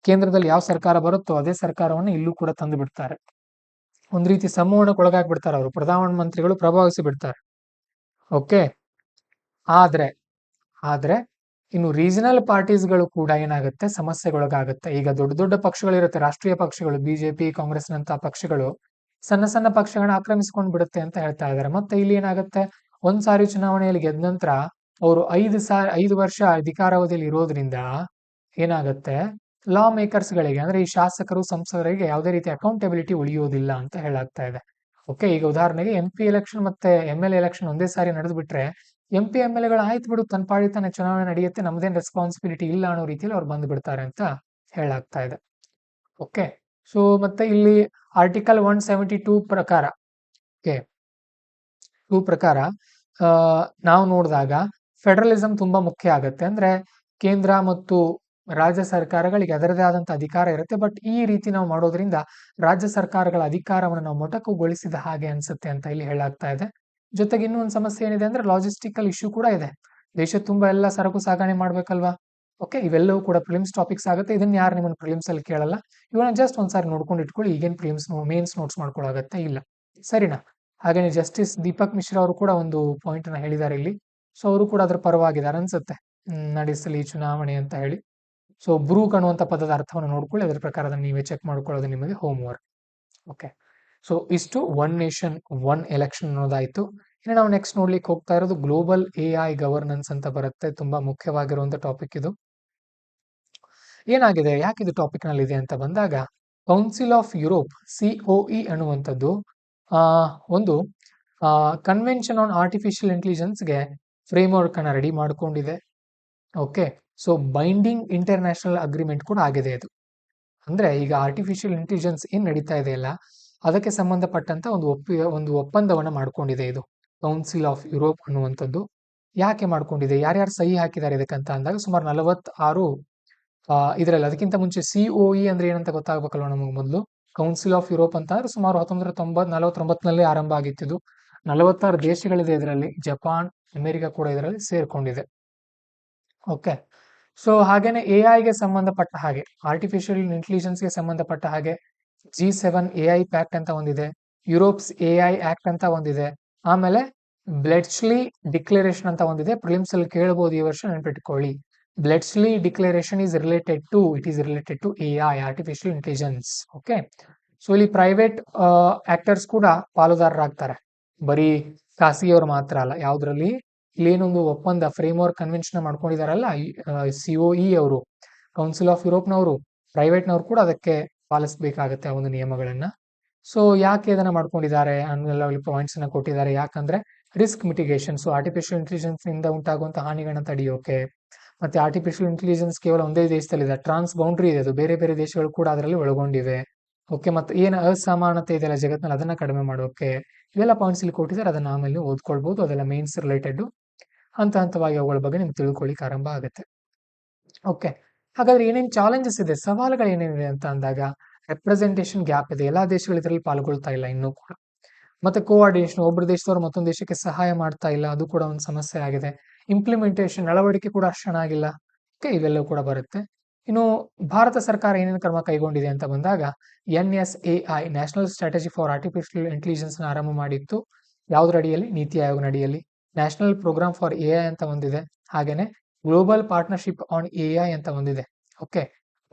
ಕೇಂದ್ರದಲ್ಲಿ ಯಾವ ಸರ್ಕಾರ ಬರುತ್ತೋ ಅದೇ ಸರ್ಕಾರವನ್ನು ಇಲ್ಲೂ ಕೂಡ ತಂದು ಬಿಡ್ತಾರೆ. ಒಂದ್ ರೀತಿ ಸಂಮೋಹನಕ್ಕೆ ಒಳಗಾಗ್ಬಿಡ್ತಾರೆ ಅವರು, ಪ್ರಧಾನ ಮಂತ್ರಿಗಳು ಪ್ರಭಾವಿಸಿ ಬಿಡ್ತಾರೆ. ಓಕೆ, ಆದ್ರೆ ಇನ್ನು ರೀಜನಲ್ ಪಾರ್ಟೀಸ್ಗಳು ಕೂಡ ಏನಾಗುತ್ತೆ, ಸಮಸ್ಯೆಗೊಳಗಾಗುತ್ತೆ. ಈಗ ದೊಡ್ಡ ದೊಡ್ಡ ಪಕ್ಷಗಳಿರುತ್ತೆ, ರಾಷ್ಟ್ರೀಯ ಪಕ್ಷಗಳು, ಬಿಜೆಪಿ, ಕಾಂಗ್ರೆಸ್ ನಂತಹ ಪಕ್ಷಗಳು ಸಣ್ಣ ಸಣ್ಣ ಪಕ್ಷಗಳನ್ನ ಆಕ್ರಮಿಸ್ಕೊಂಡು ಬಿಡುತ್ತೆ ಅಂತ ಹೇಳ್ತಾ ಇದ್ದಾರೆ. ಮತ್ತೆ ಇಲ್ಲಿ ಏನಾಗುತ್ತೆ, ಒಂದ್ ಸಾರಿ ಚುನಾವಣೆಯಲ್ಲಿ ಗೆದ್ದ ನಂತರ ಅವರು 5 ವರ್ಷ ಅಧಿಕಾರಾವಧಿಯಲ್ಲಿ ಇರೋದ್ರಿಂದ ಏನಾಗುತ್ತೆ, ಲಾ ಮೇಕರ್ಸ್ ಗಳಿಗೆ ಅಂದ್ರೆ ಈ ಶಾಸಕರು, ಸಂಸದರಿಗೆ ಯಾವುದೇ ರೀತಿ ಅಕೌಂಟಬಿಲಿಟಿ ಉಳಿಯೋದಿಲ್ಲ ಅಂತ ಹೇಳಾಗ್ತಾ ಇದೆ. ಓಕೆ, ಈಗ ಉದಾಹರಣೆಗೆ MP ಎಲೆಕ್ಷನ್ ಮತ್ತೆ MLA ಎಲೆಕ್ಷನ್ ಒಂದೇ ಸಾರಿ ನಡೆದು ಬಿಟ್ರೆ MP MLAಗಳು ಆಯ್ತು ಬಿಡು, ತನ್ನ ಪಾಡಿ ತಾನೇ ಚುನಾವಣೆ ನಡೆಯುತ್ತೆ, ನಮ್ದೇನ್ ರೆಸ್ಪಾನ್ಸಿಬಿಲಿಟಿ ಇಲ್ಲ ಅನ್ನೋ ರೀತಿಯಲ್ಲಿ ಅವ್ರು ಬಂದು ಬಿಡ್ತಾರೆ ಅಂತ ಹೇಳಾಗ್ತಾ ಇದೆ. ಓಕೆ, ಸೊ ಮತ್ತೆ ಇಲ್ಲಿ ಆರ್ಟಿಕಲ್ 172 ಪ್ರಕಾರ, ಓಕೆ, 2 ಪ್ರಕಾರ ನಾವು ನೋಡಿದಾಗ ಫೆಡರಲಿಸಂ ತುಂಬಾ ಮುಖ್ಯ ಆಗುತ್ತೆ. ಅಂದ್ರೆ ಕೇಂದ್ರ ಮತ್ತು ರಾಜ್ಯ ಸರ್ಕಾರಗಳಿಗೆ ಅದರದೇ ಆದಂತಹ ಅಧಿಕಾರ ಇರುತ್ತೆ. ಬಟ್ ಈ ರೀತಿ ನಾವು ಮಾಡೋದ್ರಿಂದ ರಾಜ್ಯ ಸರ್ಕಾರಗಳ ಅಧಿಕಾರವನ್ನು ನಾವು ಮೊಟಕುಗೊಳಿಸಿದ ಹಾಗೆ ಅನ್ಸುತ್ತೆ ಅಂತ ಇಲ್ಲಿ ಹೇಳಾಗ್ತಾ ಇದೆ. ಜೊತೆಗೆ ಇನ್ನೊಂದು ಸಮಸ್ಯೆ ಏನಿದೆ ಅಂದ್ರೆ ಲಾಜಿಸ್ಟಿಕಲ್ ಇಶ್ಯೂ ಕೂಡ ಇದೆ. ದೇಶ ತುಂಬಾ ಎಲ್ಲ ಸರಕು ಸಾಗಣೆ ಮಾಡ್ಬೇಕಲ್ವಾ. ಓಕೆ, ಇವೆಲ್ಲವೂ ಕೂಡ ಪ್ರಿಲಿಮ್ಸ್ ಟಾಪಿಕ್ಸ್ ಆಗುತ್ತೆ. ಇದನ್ನ ಯಾರು ನಿಮ್ಮನ್ನ ಪ್ರಿಲಿಮ್ಸ್ ಅಲ್ಲಿ ಕೇಳಲ್ಲ. ಇವನ್ನ ಜಸ್ಟ್ ಒಂದ್ಸಾರಿ ನೋಡ್ಕೊಂಡು ಇಟ್ಕೊಳ್ಳಿ, ಈಗೇನ್ ಪ್ರಿಲಿಮ್ಸ್ ಮೇನ್ಸ್ ನೋಟ್ಸ್ ಮಾಡ್ಕೊಳ್ಳಾಗತ್ತೆ ಇಲ್ಲ, ಸರಿನಾ. ಹಾಗೇನೆ ಜಸ್ಟಿಸ್ ದೀಪಕ್ ಮಿಶ್ರಾ ಅವರು ಕೂಡ ಒಂದು ಪಾಯಿಂಟ್ ಅನ್ನ ಹೇಳಿದ್ದಾರೆ ಇಲ್ಲಿ. ಸೊ ಅವರು ಕೂಡ ಅದ್ರ ಪರವಾಗಿದ್ದಾರೆ ಅನ್ಸುತ್ತೆ, ನಡೆಸಲಿ ಚುನಾವಣೆ ಅಂತ ಹೇಳಿ. ಸೊ ಬ್ರೂಕ್ ಅನ್ನುವಂಥ ಪದದ ಅರ್ಥವನ್ನು ನೋಡ್ಕೊಳ್ಳಿ, ಅದರ ಪ್ರಕಾರ ಅದನ್ನ ನೀವೇ ಚೆಕ್ ಮಾಡ್ಕೊಳ್ಳೋದು ನಿಮಗೆ ಹೋಮ್ ವರ್ಕ್. ಓಕೆ, ಸೊ ಇಷ್ಟು ಒನ್ ನೇಷನ್ ಒನ್ ಎಲೆಕ್ಷನ್ ಅನ್ನೋದಾಯ್ತು. ಇನ್ನು ನಾವು ನೆಕ್ಸ್ಟ್ ನೋಡ್ಲಿಕ್ಕೆ ಹೋಗ್ತಾ ಇರೋದು ಗ್ಲೋಬಲ್ AI ಗವರ್ನೆನ್ಸ್ ಅಂತ ಬರುತ್ತೆ. ತುಂಬಾ ಮುಖ್ಯವಾಗಿರುವಂತ ಟಾಪಿಕ್ ಇದು. ಏನಾಗಿದೆ, ಯಾಕೆ ಇದು ಟಾಪಿಕ್ ನಲ್ಲಿ ಇದೆ ಅಂತ ಬಂದಾಗ, ಕೌನ್ಸಿಲ್ ಆಫ್ ಯುರೋಪ್ COE ಅನ್ನುವಂಥದ್ದು ಒಂದು ಕನ್ವೆನ್ಷನ್ ಆನ್ ಆರ್ಟಿಫಿಷಿಯಲ್ ಇಂಟೆಲಿಜೆನ್ಸ್ಗೆ ಫ್ರೇಮ್ವರ್ಕ್ ಅನ್ನ ರೆಡಿ ಮಾಡ್ಕೊಂಡಿದೆ. Okay, so binding international agreement ಕೂಡ ಆಗಿದೆ ಇದು. ಅಂದ್ರೆ ಈಗ ಆರ್ಟಿಫಿಷಿಯಲ್ ಇಂಟೆಲಿಜೆನ್ಸ್ ಏನ್ ನಡೀತಾ ಇದೆಯಲ್ಲ ಅದಕ್ಕೆ ಸಂಬಂಧಪಟ್ಟಂತ ಒಂದು ಒಪ್ಪಂದವನ್ನ ಮಾಡ್ಕೊಂಡಿದೆ ಇದು ಕೌನ್ಸಿಲ್ ಆಫ್ ಯುರೋಪ್ ಅನ್ನುವಂಥದ್ದು. ಯಾಕೆ ಮಾಡ್ಕೊಂಡಿದೆ, ಯಾರ್ಯಾರು ಸಹಿ ಹಾಕಿದ್ದಾರೆ ಇದಕ್ಕಂತ ಅಂದಾಗ ಸುಮಾರು 46 ಇದರಲ್ಲಿ. ಅದಕ್ಕಿಂತ ಮುಂಚೆ COE ಅಂದ್ರೆ ಏನಂತ ಗೊತ್ತಾಗಬೇಕಲ್ವ ನಮಗೆ ಮೊದಲು. ಕೌನ್ಸಿಲ್ ಆಫ್ ಯುರೋಪ್ ಅಂತ ಅಂದ್ರೆ ಸುಮಾರು 1949 ಆರಂಭ ಆಗಿತ್ತು. 46 ದೇಶಗಳಿದೆ ಇದರಲ್ಲಿ. ಜಪಾನ್, ಅಮೆರಿಕ ಕೂಡ ಇದರಲ್ಲಿ ಸೇರ್ಕೊಂಡಿದೆ. ಓಕೆ, ಸೊ ಹಾಗೇನೆ AI ಸಂಬಂಧಪಟ್ಟ ಹಾಗೆ, ಆರ್ಟಿಫಿಷಿಯಲ್ ಇಂಟೆಲಿಜೆನ್ಸ್ಗೆ ಸಂಬಂಧಪಟ್ಟ ಹಾಗೆ G7 AI ಪ್ಯಾಕ್ಟ್ ಅಂತ ಒಂದಿದೆ, ಯುರೋಪ್ಸ್ AI ಆಕ್ಟ್ ಅಂತ ಒಂದಿದೆ, ಆಮೇಲೆ ಬ್ಲೆಡ್ಸ್ಲಿ ಡಿಕ್ಲರೇಷನ್ ಅಂತ ಒಂದಿದೆ. ಪ್ರಿಲಿಮ್ಸ್ ಅಲ್ಲಿ ಕೇಳಬಹುದು, ಈ ವರ್ಷ ನೆನಪಿಟ್ಕೊಳ್ಳಿ. Bletchley declaration it is related to AI, artificial intelligence. Okay, so ಇಲ್ಲಿ ಪ್ರೈವೇಟ್ ಆಕ್ಟರ್ಸ್ ಕೂಡ ಪಾಲುದಾರರಾಗ್ತಾರೆ, ಬರೀ ಖಾಸಗಿಯವರು ಮಾತ್ರ ಅಲ್ಲ. ಯಾವ್ದ್ರಲ್ಲಿ, ಇಲ್ಲೇನೊಂದು ಒಪ್ಪಂದ ಫ್ರೇಮ್ವರ್ಕ್ ಕನ್ವೆನ್ಷನ್ ಮಾಡ್ಕೊಂಡಿದಾರಲ್ಲ COE ಅವರು, ಕೌನ್ಸಿಲ್ ಆಫ್ ಯುರೋಪ್ನವರು, ಪ್ರೈವೇಟ್ನವರು ಕೂಡ ಅದಕ್ಕೆ ಪಾಲಿಸಬೇಕಾಗತ್ತೆ ಆ ಒಂದು ನಿಯಮಗಳನ್ನ. ಸೊ ಯಾಕೆ ಇದನ್ನ ಮಾಡ್ಕೊಂಡಿದ್ದಾರೆ ಅನ್ನೆಲ್ಲ ಪಾಯಿಂಟ್ಸ್ ಅನ್ನ ಕೊಟ್ಟಿದ್ದಾರೆ. ಯಾಕಂದ್ರೆ risk mitigation, so artificial intelligence ಇಂದ ಉಂಟಾಗುವಂತಹ ಹಾನಿಗಳನ್ನ ತಡೆಯೋಕೆ. ಮತ್ತೆ ಆರ್ಟಿಫಿಷಿಯಲ್ ಇಂಟೆಲಿಜೆನ್ಸ್ ಕೇವಲ ಒಂದೇ ದೇಶದಲ್ಲಿದೆ, ಟ್ರಾನ್ಸ್ ಬೌಂಡ್ರಿ ಇದೆ, ಅದು ಬೇರೆ ಬೇರೆ ದೇಶಗಳು ಕೂಡ ಅದರಲ್ಲಿ ಒಳಗೊಂಡಿವೆ. ಓಕೆ, ಮತ್ತೆ ಏನು ಅಸಮಾನತೆ ಇದೆಯಲ್ಲ ಜಗತ್ತಿನಲ್ಲಿ ಅದನ್ನ ಕಡಿಮೆ ಮಾಡೋಕೆ. ಇವೆಲ್ಲ ಪಾಯಿಂಟ್ಸ್ ಇಲ್ಲಿ ಕೊಟ್ಟಿದ್ದಾರೆ, ಅದನ್ನ ಆಮೇಲೆ ನೀವು ಓದ್ಕೊಳ್ಬಹುದು. ಅದೆಲ್ಲ ಮೇನ್ಸ್ ರಿಲೇಟೆಡ್, ಹಂತ ಹಂತವಾಗಿ ಅವುಗಳ ಬಗ್ಗೆ ನಿಮ್ಗೆ ತಿಳ್ಕೊಳ್ಳಿಕ್ಕೆ ಆರಂಭ ಆಗುತ್ತೆ. ಓಕೆ, ಹಾಗಾದ್ರೆ ಏನೇನು ಚಾಲೆಂಜಸ್ ಇದೆ, ಸವಾಲುಗಳು ಏನೇನಿದೆ ಅಂತ ಅಂದಾಗ, ರೆಪ್ರೆಸೆಂಟೇಷನ್ ಗ್ಯಾಪ್ ಇದೆ, ಎಲ್ಲಾ ದೇಶಗಳು ಇದರಲ್ಲಿ ಪಾಲ್ಗೊಳ್ತಾ ಇಲ್ಲ ಇನ್ನೂ ಕೂಡ. ಮತ್ತೆ ಕೋಆರ್ಡಿನೇಷನ್, ಒಬ್ಬರು ದೇಶದವರು ಮತ್ತೊಂದು ದೇಶಕ್ಕೆ ಸಹಾಯ ಮಾಡ್ತಾ ಇಲ್ಲ, ಅದು ಕೂಡ ಒಂದು ಸಮಸ್ಯೆ ಆಗಿದೆ. ಇಂಪ್ಲಿಮೆಂಟೇಷನ್, ಅಳವಡಿಕೆ ಕೂಡ ಅಷ್ಟು ಚೆನ್ನಾಗಿಲ್ಲ. ಓಕೆ, ಇವೆಲ್ಲವೂ ಕೂಡ ಬರುತ್ತೆ. ಇನ್ನು ಭಾರತ ಸರ್ಕಾರ ಏನೇನು ಕ್ರಮ ಕೈಗೊಂಡಿದೆ ಅಂತ ಬಂದಾಗ, NSAI national strategy for artificial intelligence ನ ಆರಂಭ ಮಾಡಿತ್ತು. ಯಾವ್ದ್ರ ಅಡಿಯಲ್ಲಿ? ನೀತಿ ಆಯೋಗನ ಅಡಿಯಲ್ಲಿ. ನ್ಯಾಷನಲ್ ಪ್ರೋಗ್ರಾಮ್ ಫಾರ್ AI ಅಂತ ಒಂದಿದೆ. ಹಾಗೇನೆ ಗ್ಲೋಬಲ್ ಪಾರ್ಟ್ನರ್ಶಿಪ್ ಆನ್ AI ಅಂತ ಒಂದಿದೆ. ಓಕೆ,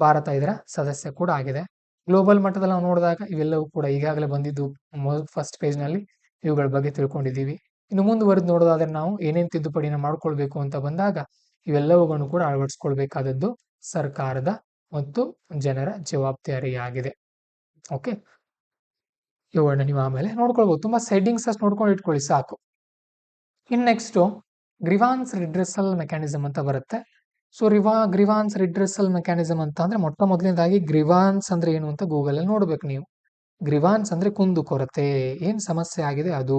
ಭಾರತ ಇದರ ಸದಸ್ಯ ಕೂಡ ಆಗಿದೆ. ಗ್ಲೋಬಲ್ ಮಟ್ಟದಲ್ಲಿ ನಾವು ನೋಡಿದಾಗ ಇವೆಲ್ಲವೂ ಕೂಡ ಈಗಾಗಲೇ ಬಂದಿದ್ದು ಫಸ್ಟ್ ಪೇಜ್ ನಲ್ಲಿ ಇವುಗಳ ಬಗ್ಗೆ ತಿಳ್ಕೊಂಡಿದ್ದೀವಿ. ಇನ್ನು ಮುಂದುವರೆದು ನೋಡೋದಾದ್ರೆ ನಾವು ಏನೇನು ತಿದ್ದುಪಡಿನ ಮಾಡ್ಕೊಳ್ಬೇಕು ಅಂತ ಬಂದಾಗ, ಇವೆಲ್ಲವುಗಳನ್ನು ಕೂಡ ಅಳವಡಿಸ್ಕೊಳ್ಬೇಕಾದದ್ದು ಸರ್ಕಾರದ ಮತ್ತು ಜನರ ಜವಾಬ್ದಾರಿಯಾಗಿದೆ. ಓಕೆ, ಇವುಗಳನ್ನ ನೀವು ಆಮೇಲೆ ನೋಡ್ಕೊಳ್ಬಹುದು. ತುಂಬಾ ಸೆಟ್ಟಿಂಗ್ಸ್ ಅಷ್ಟು ನೋಡ್ಕೊಂಡು ಇಟ್ಕೊಳ್ಳಿ ಸಾಕು. ಇನ್ ನೆಕ್ಸ್ಟ್ ಗ್ರಿವಾನ್ಸ್ ರಿಡ್ರೆಸಲ್ ಮೆಕ್ಯಾನಿಸಮ್ ಅಂತ ಬರುತ್ತೆ. ಸೊ ಗ್ರಿವಾನ್ಸ್ ರಿಡ್ರೆಸಲ್ ಮೆಕ್ಯಾನಿಸಮ್ ಅಂತ ಅಂದ್ರೆ ಮೊಟ್ಟ ಮೊದಲನೇದಾಗಿ ಗ್ರಿವಾನ್ಸ್ ಅಂದ್ರೆ ಏನು ಅಂತ ಗೂಗಲ್ ಅಲ್ಲಿ ನೋಡ್ಬೇಕು ನೀವು. ಗ್ರಿವಾನ್ಸ್ ಅಂದ್ರೆ ಕುಂದು ಕೊರತೆ, ಏನ್ ಸಮಸ್ಯೆ ಆಗಿದೆ ಅದು.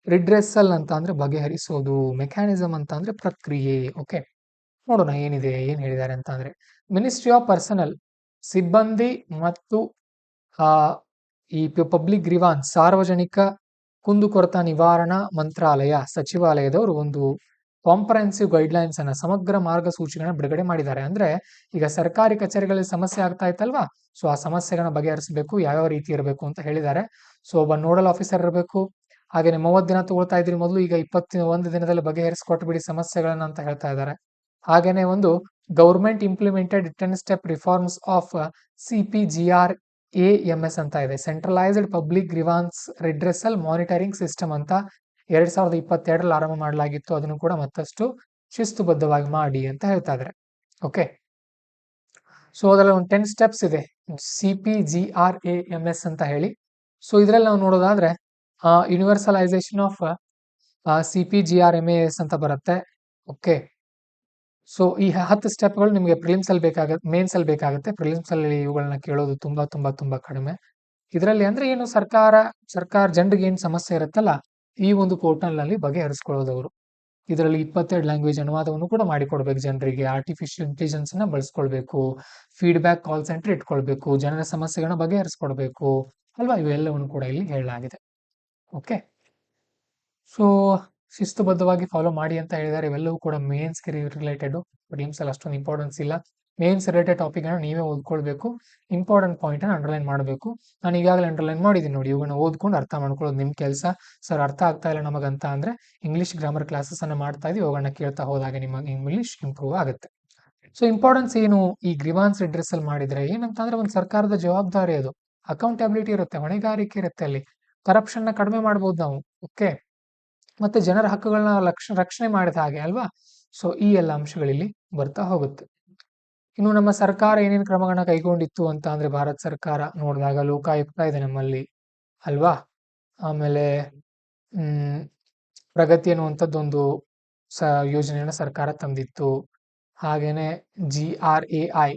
ರಿಡ್ರೆಸಲ್ ಅಂತ ಅಂದ್ರೆ ಬಗೆಹರಿಸೋದು, ಮೆಕ್ಯಾನಿಸಮ್ ಅಂತ ಅಂದ್ರೆ ಪ್ರಕ್ರಿಯೆ. ಓಕೆ, ನೋಡೋಣ ಏನಿದೆ, ಏನ್ ಹೇಳಿದ್ದಾರೆ ಅಂತ ಅಂದ್ರೆ, ಮಿನಿಸ್ಟ್ರಿ ಆಫ್ ಪರ್ಸನಲ್, ಸಿಬ್ಬಂದಿ ಮತ್ತು ಆ ಈ ಪಬ್ಲಿಕ್ ಗ್ರಿವಾನ್ಸ್, ಸಾರ್ವಜನಿಕ ಕುಂದುಕೊರತಾ ನಿವಾರಣಾ ಮಂತ್ರಾಲಯ ಸಚಿವಾಲಯದವರು ಒಂದು ಕಾಂಪ್ರಹೆನ್ಸಿವ್ ಗೈಡ್ಲೈನ್ಸ್ ಅನ್ನ, ಸಮಗ್ರ ಮಾರ್ಗಸೂಚಿಗಳನ್ನ ಬಿಡುಗಡೆ ಮಾಡಿದ್ದಾರೆ. ಅಂದ್ರೆ ಈಗ ಸರ್ಕಾರಿ ಕಚೇರಿಗಳಲ್ಲಿ ಸಮಸ್ಯೆ ಆಗ್ತಾ ಇತ್ತಲ್ವಾ, ಸೊ ಆ ಸಮಸ್ಯೆಗಳನ್ನ ಬಗೆಹರಿಸಬೇಕು, ಯಾವ್ಯಾವ ರೀತಿ ಇರಬೇಕು ಅಂತ ಹೇಳಿದ್ದಾರೆ. ಸೊ ಒಬ್ಬ ನೋಡಲ್ ಆಫೀಸರ್ ಇರಬೇಕು. ಹಾಗೇನೆ 30 ದಿನ ತಗೊಳ್ತಾ ಇದ್ರಿ ಮೊದಲು, ಈಗ 21 ದಿನದಲ್ಲಿ ಬಗೆಹರಿಸಿಕೊಟ್ಬಿಡಿ ಸಮಸ್ಯೆಗಳನ್ನ ಅಂತ ಹೇಳ್ತಾ ಇದ್ದಾರೆ. ಹಾಗೇನೆ ಒಂದು government implemented 10 step reforms of CPGRAMS ಅಂತ ಇದೆ, centralised public grievance redressal monitoring system ಅಂತ 2022ರಲ್ಲಿ ಆರಂಭ ಮಾಡಲಾಗಿತ್ತು. ಅದನ್ನು ಕೂಡ ಮತ್ತಷ್ಟು ಶಿಸ್ತುಬದ್ಧವಾಗಿ ಮಾಡಿ ಅಂತ ಹೇಳ್ತಾ ಇದ್ದಾರೆ. ಓಕೆ, ಸೊ ಅದರಲ್ಲಿ ಒಂದು 10 ಸ್ಟೆಪ್ಸ್ ಇದೆ, CPGRAMS ಅಂತ ಹೇಳಿ. ಸೊ ಇದರಲ್ಲಿ ನಾವು ನೋಡೋದಾದ್ರೆ ಯೂನಿವರ್ಸಲೈಸೇಷನ್ ಆಫ್ CPGRMAS ಅಂತ ಬರುತ್ತೆ. ಓಕೆ, ಸೊ ಈ 10 ಸ್ಟೆಪ್ಗಳು ನಿಮಗೆ ಪ್ರಿಲಿಮ್ಸ್ ಅಲ್ಲಿ ಬೇಕಾಗುತ್ತೆ, ಮೇನ್ಸ್ ಅಲ್ಲಿ ಬೇಕಾಗುತ್ತೆ. ಪ್ರಿಲಿಮ್ಸ್ ಅಲ್ಲಿ ಇವುಗಳನ್ನ ಕೇಳೋದು ತುಂಬಾ ತುಂಬಾ ತುಂಬಾ ಕಡಿಮೆ. ಇದರಲ್ಲಿ ಅಂದ್ರೆ ಏನು, ಸರ್ಕಾರ ಜನರಿಗೆ ಏನ್ ಸಮಸ್ಯೆ ಇರುತ್ತಲ್ಲ, ಈ ಒಂದು ಪೋರ್ಟಲ್ ನಲ್ಲಿ ಬಗೆಹರಿಸ್ಕೊಳ್ಳೋದು ಅವರು. ಇದರಲ್ಲಿ 22 ಲ್ಯಾಂಗ್ವೇಜ್ ಅನುವಾದವನ್ನು ಕೂಡ ಮಾಡಿಕೊಡ್ಬೇಕು ಜನರಿಗೆ. ಆರ್ಟಿಫಿಷಿಯಲ್ ಇಂಟೆಲಿಜೆನ್ಸ್ ನ ಬಳಸ್ಕೊಳ್ಬೇಕು, ಫೀಡ್ಬ್ಯಾಕ್ ಕಾಲ್ ಸೆಂಟರ್ ಇಟ್ಕೊಳ್ಬೇಕು, ಜನರ ಸಮಸ್ಯೆಗಳನ್ನ ಬಗೆಹರಿಸ್ಕೊಡ್ಬೇಕು ಅಲ್ವಾ. ಇವೆಲ್ಲವನ್ನು ಕೂಡ ಇಲ್ಲಿ ಹೇಳಲಾಗಿದೆ. ಓಕೆ, ಸೊ ಶಿಸ್ತುಬದ್ಧವಾಗಿ ಫಾಲೋ ಮಾಡಿ ಅಂತ ಹೇಳಿದ್ದಾರೆ. ಇವೆಲ್ಲವೂ ಕೂಡ ಮೇನ್ಸ್ ರಿಲೇಟೆಡ್, ಪ್ರಿಲಿಮ್ಸ್ ಅಲ್ಲಿ ಅಷ್ಟೊಂದು ಇಂಪಾರ್ಟೆನ್ಸ್ ಇಲ್ಲ. ಮೇನ್ಸ್ ರಿಲೇಟೆಡ್ ಟಾಪಿಕ್ ಅನ್ನು ನೀವೇ ಓದ್ಕೊಳ್ಬೇಕು, ಇಂಪಾರ್ಟೆಂಟ್ ಪಾಯಿಂಟ್ ಅನ್ನು ಅಂಡರ್ಲೈನ್ ಮಾಡಬೇಕು. ನಾನು ಈಗಾಗಲೇ ಅಂಡರ್ಲೈನ್ ಮಾಡಿದ್ದೀನಿ ನೋಡಿ, ಇವುಗಳನ್ನ ಓದ್ಕೊಂಡು ಅರ್ಥ ಮಾಡ್ಕೊಳ್ಳೋದು ನಿಮ್ ಕೆಲಸ. ಸರ್ ಅರ್ಥ ಆಗ್ತಾ ಇಲ್ಲ ನಮಗಂತ ಅಂದ್ರೆ ಇಂಗ್ಲಿಷ್ ಗ್ರಾಮರ್ ಕ್ಲಾಸಸ್ ಅನ್ನ ಮಾಡ್ತಾ ಇದೀವಿ, ಅವುಗಳನ್ನ ಕೇಳ್ತಾ ಹೋದಾಗ ನಿಮ್ಮ ಇಂಗ್ಲಿಷ್ ಇಂಪ್ರೂವ್ ಆಗುತ್ತೆ. ಸೊ ಇಂಪಾರ್ಟೆನ್ಸ್ ಏನು, ಈ ಗ್ರಿವಾನ್ಸ್ ರಿಡ್ರೆಸಲ್ ಮಾಡಿದ್ರೆ ಏನಂತಂದ್ರೆ ಒಂದು ಸರ್ಕಾರದ ಜವಾಬ್ದಾರಿ ಅದು, ಅಕೌಂಟಬಿಲಿಟಿ ಇರುತ್ತೆ, ಹೊಣೆಗಾರಿಕೆ ಇರುತ್ತೆ. ಅಲ್ಲಿ ಕರಪ್ಷನ್ ನ ಕಡಿಮೆ ಮಾಡ್ಬೋದು ನಾವು. ಓಕೆ, ಮತ್ತೆ ಜನರ ಹಕ್ಕುಗಳನ್ನ ರಕ್ಷಣೆ ಮಾಡಿದ ಹಾಗೆ ಅಲ್ವಾ. ಸೊ ಈ ಎಲ್ಲ ಅಂಶಗಳಲ್ಲಿ ಬರ್ತಾ ಹೋಗುತ್ತೆ. ಇನ್ನು ನಮ್ಮ ಸರ್ಕಾರ ಏನೇನು ಕ್ರಮಗಳನ್ನ ಕೈಗೊಂಡಿತ್ತು ಅಂತ ಅಂದ್ರೆ, ಭಾರತ ಸರ್ಕಾರ ನೋಡಿದಾಗ ಲೋಕಾಯುಕ್ತ ಇದೆ ನಮ್ಮಲ್ಲಿ ಅಲ್ವಾ. ಆಮೇಲೆ ಪ್ರಗತಿ ಅನ್ನುವಂಥದ್ದೊಂದು ಯೋಜನೆಯನ್ನ ಸರ್ಕಾರ ತಂದಿತ್ತು. ಹಾಗೇನೆ GRAI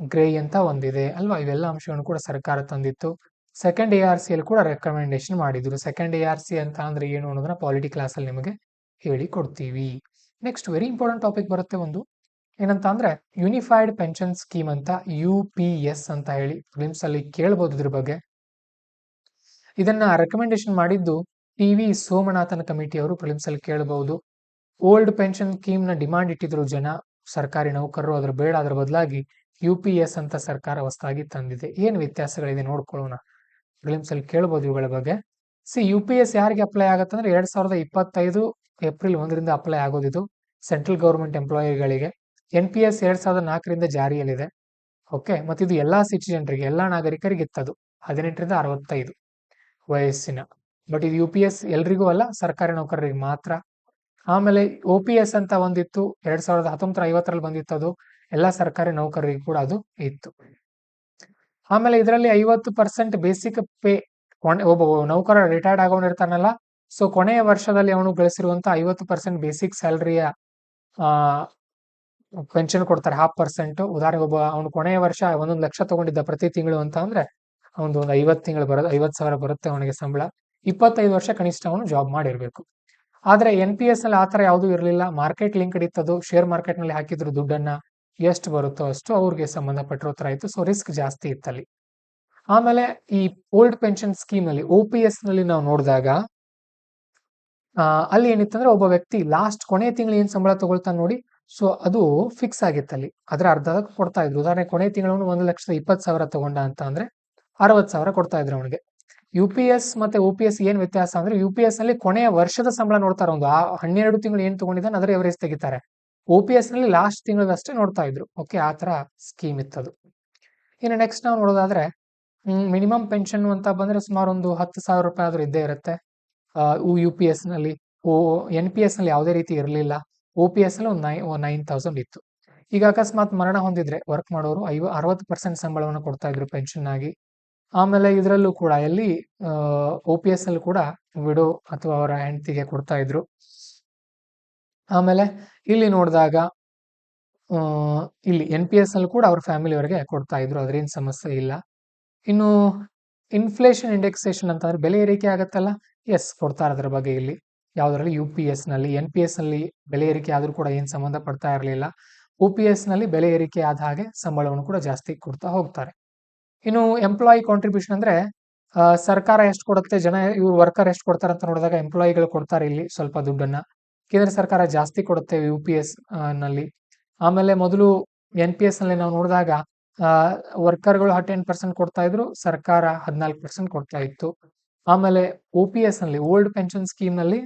ಗ್ರೇ ಅಂತ ಒಂದಿದೆ ಅಲ್ವಾ. ಇವೆಲ್ಲ ಅಂಶಗಳನ್ನು ಕೂಡ ಸರ್ಕಾರ ತಂದಿತ್ತು. ಸೆಕೆಂಡ್ ARC ಅಲ್ಲಿ ಕೂಡ ರೆಕಮೆಂಡೇಶನ್ ಮಾಡಿದ್ರು. ಸೆಕೆಂಡ್ ARC ಅಂತ ಅಂದ್ರೆ ಏನು ಅನ್ನೋದನ್ನ ಪಾಲಿಟಿ ಕ್ಲಾಸ್ ಅಲ್ಲಿ ನಿಮಗೆ ಹೇಳಿ ಕೊಡ್ತೀವಿ. ನೆಕ್ಸ್ಟ್ ವೆರಿ ಇಂಪಾರ್ಟೆಂಟ್ ಟಾಪಿಕ್ ಬರುತ್ತೆ ಒಂದು, ಏನಂತ ಅಂದ್ರೆ ಯೂನಿಫೈಡ್ ಪೆನ್ಷನ್ ಸ್ಕೀಮ್ ಅಂತ, UPS ಅಂತ ಹೇಳಿ. ಪ್ರಿಲಿಮ್ಸ್ ಅಲ್ಲಿ ಕೇಳಬಹುದು ಇದ್ರ ಬಗ್ಗೆ. ಇದನ್ನ ರೆಕಮೆಂಡೇಶನ್ ಮಾಡಿದ್ದು TV ಸೋಮನಾಥನ್ ಕಮಿಟಿ ಅವರು. ಪ್ರಿಲಿಮ್ಸ್ ಅಲ್ಲಿ ಕೇಳಬಹುದು. ಓಲ್ಡ್ ಪೆನ್ಷನ್ ಸ್ಕೀಮ್ ನ ಡಿಮಾಂಡ್ ಇಟ್ಟಿದ್ರು ಜನ, ಸರ್ಕಾರಿ ನೌಕರರು. ಅದ್ರ ಬೇಡ, ಅದ್ರ ಬದಲಾಗಿ UPS ಅಂತ ಸರ್ಕಾರ ಹೊಸದಾಗಿ ತಂದಿದೆ. ಏನು ವ್ಯತ್ಯಾಸಗಳಿದೆ ನೋಡ್ಕೊಳ್ಳೋಣ, ಪ್ರಿಲಿಮ್ಸ್ ಅಲ್ಲಿ ಕೇಳಬಹುದು ಇವುಗಳ ಬಗ್ಗೆ. UPS ಯಾರಿಗೆ ಅಪ್ಲೈ ಆಗುತ್ತೆ ಅಂದ್ರೆ 2025 ಏಪ್ರಿಲ್ 1ರಿಂದ ಅಪ್ಲೈ ಆಗೋದಿದು ಸೆಂಟ್ರಲ್ ಗವರ್ಮೆಂಟ್ ಎಂಪ್ಲಾಯಿಗಳಿಗೆ. NPS 2004ರಿಂದ ಜಾರಿಯಲ್ಲಿದೆ. ಓಕೆ, ಮತ್ತೆ ಇದು ಎಲ್ಲಾ ಸಿಟಿಜನ್ರಿಗೆ, ಎಲ್ಲಾ ನಾಗರಿಕರಿಗೆ ಇತ್ತದು, 18ರಿಂದ 65 ವಯಸ್ಸಿನ. ಬಟ್ ಇದು UPS ಎಲ್ರಿಗೂ ಅಲ್ಲ, ಸರ್ಕಾರಿ ನೌಕರರಿಗೆ ಮಾತ್ರ. ಆಮೇಲೆ OPS ಅಂತ ಒಂದಿತ್ತು, 1950ರಲ್ಲಿ ಬಂದಿತ್ತು, ಅದು ಎಲ್ಲಾ ಸರ್ಕಾರಿ ನೌಕರರಿಗೆ ಕೂಡ ಅದು ಇತ್ತು. ಆಮೇಲೆ ಇದರಲ್ಲಿ 50% ಬೇಸಿಕ್ ಪೇ, ಒಬ್ಬ ನೌಕರ ರಿಟೈರ್ಡ್ ಆಗೋನಿರ್ತಾನಲ್ಲ, ಸೊ ಕೊನೆಯ ವರ್ಷದಲ್ಲಿ ಅವನು ಗಳಿಸಿರುವಂತ 50% ಬೇಸಿಕ್ ಸ್ಯಾಲರಿಯ ಪೆನ್ಷನ್ ಕೊಡ್ತಾರೆ, 0.5%. ಉದಾಹರಣೆಗೆ ಅವನು ಕೊನೆಯ ವರ್ಷ 1 ಲಕ್ಷ ತಗೊಂಡಿದ್ದ ಪ್ರತಿ ತಿಂಗಳು ಅಂತ ಅಂದ್ರೆ ಅವನು ಒಂದು 50 ತಿಂಗಳು 50,000 ಬರುತ್ತೆ ಅವನಿಗೆ ಸಂಬಳ. 25 ವರ್ಷ ಕನಿಷ್ಠ ಅವನು ಜಾಬ್ ಮಾಡಿರ್ಬೇಕು. ಆದ್ರೆ NPS ಅಲ್ಲಿ ಆತರ ಯಾವ್ದು ಇರಲಿಲ್ಲ, ಮಾರ್ಕೆಟ್ ಲಿಂಕ್ಡ್ ಇತ್ತದು. ಶೇರ್ ಮಾರ್ಕೆಟ್ ನಲ್ಲಿ ಹಾಕಿದ್ರು ದುಡ್ಡನ್ನ, ಎಷ್ಟು ಬರುತ್ತೋ ಅಷ್ಟು ಅವ್ರಿಗೆ ಸಂಬಂಧಪಟ್ಟಿರೋ ತರ ಇತ್ತು. ಸೊ ರಿಸ್ಕ್ ಜಾಸ್ತಿ ಇತ್ತಲ್ಲಿ. ಆಮೇಲೆ ಈ ಓಲ್ಡ್ ಪೆನ್ಷನ್ ಸ್ಕೀಮ್ ನಲ್ಲಿ OPS ನಲ್ಲಿ ನಾವು ನೋಡಿದಾಗ ಅಲ್ಲಿ ಏನಿತ್ತಂದ್ರೆ ಒಬ್ಬ ವ್ಯಕ್ತಿ ಲಾಸ್ಟ್ ಕೊನೆಯ ತಿಂಗಳು ಏನ್ ಸಂಬಳ ತಗೊಳ್ತಾನೆ ನೋಡಿ, ಸೊ ಅದು ಫಿಕ್ಸ್ ಆಗಿತ್ತು ಅಲ್ಲಿ, ಅದರ ಅರ್ಧ ಕೊಡ್ತಾ ಇದ್ರು. ಉದಾಹರಣೆ ಕೊನೆಯ ತಿಂಗಳು 1,20,000 ತಗೊಂಡ ಅಂತ ಅಂದ್ರೆ 60,000 ಕೊಡ್ತಾ ಇದ್ರು ಅವನಿಗೆ. UPS ಮತ್ತೆ OPS ಏನ್ ವ್ಯತ್ಯಾಸ ಅಂದ್ರೆ, UPS ನಲ್ಲಿ ಕೊನೆಯ ವರ್ಷದ ಸಂಬಳ ನೋಡ್ತಾರೆ, ಒಂದು 12 ತಿಂಗಳು ಏನ್ ತಗೊಂಡಿದ್ದಾನೆ ಅದರ ಎವರೇಜ್ ತೆಗಿತಾರೆ. OPS ನಲ್ಲಿ ಲಾಸ್ಟ್ ತಿಂಗಳಷ್ಟೇ ನೋಡ್ತಾ ಇದ್ರು. ಓಕೆ, ಆ ತರ ಸ್ಕೀಮ್ ಇತ್ತದು. ಇನ್ನು ನೆಕ್ಸ್ಟ್ ನಾವು ನೋಡೋದಾದ್ರೆ ಮಿನಿಮಮ್ ಪೆನ್ಷನ್ ಅಂತ ಬಂದ್ರೆ ಸುಮಾರು ಒಂದು 10,000 ರೂಪಾಯಿ ಆದ್ರೂ ಇದ್ದೇ ಇರುತ್ತೆ. UPS ನಲ್ಲಿ. NPS ನಲ್ಲಿ ಯಾವುದೇ ರೀತಿ ಇರಲಿಲ್ಲ. OPS ನಲ್ಲಿ ಒಂದು 9,000 ಇತ್ತು. ಈಗ ಅಕಸ್ಮಾತ್ ಮರಣ ಹೊಂದಿದ್ರೆ ವರ್ಕ್ ಮಾಡೋರು 60% ಸಂಬಳವನ್ನು ಕೊಡ್ತಾ ಇದ್ರು ಪೆನ್ಷನ್ ಆಗಿ. ಆಮೇಲೆ ಇದರಲ್ಲೂ ಕೂಡ ಎಲ್ಲಿ OPS ಅಲ್ಲಿ ಕೂಡ ವಿಡೋ ಅಥವಾ ಅವರ ಹೆಂಡತಿಗೆ ಕೊಡ್ತಾ ಇದ್ರು. ಆಮೇಲೆ ಇಲ್ಲಿ ನೋಡಿದಾಗ ಇಲ್ಲಿ NPS ಅಲ್ಲಿ ಕೂಡ ಅವ್ರ ಫ್ಯಾಮಿಲಿಯವರಿಗೆ ಕೊಡ್ತಾ ಇದ್ರು, ಅದ್ರೇನ್ ಸಮಸ್ಯೆ ಇಲ್ಲ. ಇನ್ನು ಇನ್ಫ್ಲೇಷನ್ ಇಂಡೆಕ್ಸೇಷನ್ ಅಂತಂದ್ರೆ ಬೆಲೆ ಏರಿಕೆ ಆಗತ್ತಲ್ಲ, ಎಸ್ ಕೊಡ್ತಾರೆ ಅದ್ರ ಬಗ್ಗೆ ಇಲ್ಲಿ. ಯಾವ್ದ್ರಲ್ಲಿ? UPS ನಲ್ಲಿ. NPS ನಲ್ಲಿ ಬೆಲೆ ಏರಿಕೆ ಆದ್ರೂ ಕೂಡ ಏನ್ ಸಂಬಂಧ ಪಡ್ತಾ ಇರಲಿಲ್ಲ. OPS ನಲ್ಲಿ ಬೆಲೆ ಏರಿಕೆ ಆದ ಹಾಗೆ ಸಂಬಳವನ್ನು ಕೂಡ ಜಾಸ್ತಿ ಕೊಡ್ತಾ ಹೋಗ್ತಾರೆ. ಇನ್ನು ಎಂಪ್ಲಾಯಿ ಕಾಂಟ್ರಿಬ್ಯೂಷನ್ ಅಂದ್ರೆ ಸರ್ಕಾರ ಎಷ್ಟು ಕೊಡುತ್ತೆ, ಇವ್ರು ವರ್ಕರ್ ಎಷ್ಟು ಕೊಡ್ತಾರೆ ಅಂತ ನೋಡಿದಾಗ ಎಂಪ್ಲಾಯಿಗಳು ಕೊಡ್ತಾರೆ ಇಲ್ಲಿ ಸ್ವಲ್ಪ ದುಡ್ಡನ್ನ. ಕೇಂದ್ರ ಸರ್ಕಾರ ಜಾಸ್ತಿ ಕೊಡುತ್ತೆ UPS ನಲ್ಲಿ. ಆಮೇಲೆ ಮೊದಲು NPS ನಲ್ಲಿ ನಾವು ನೋಡಿದಾಗ ವರ್ಕರ್ಗಳು 10% ಕೊಡ್ತಾ ಇದ್ರು, ಸರ್ಕಾರ 14% ಕೊಡ್ತಾ ಇತ್ತು. ಆಮೇಲೆ OPS ನಲ್ಲಿ ಓಲ್ಡ್ ಪೆನ್ಷನ್ ಸ್ಕೀಮ್ ನಲ್ಲಿ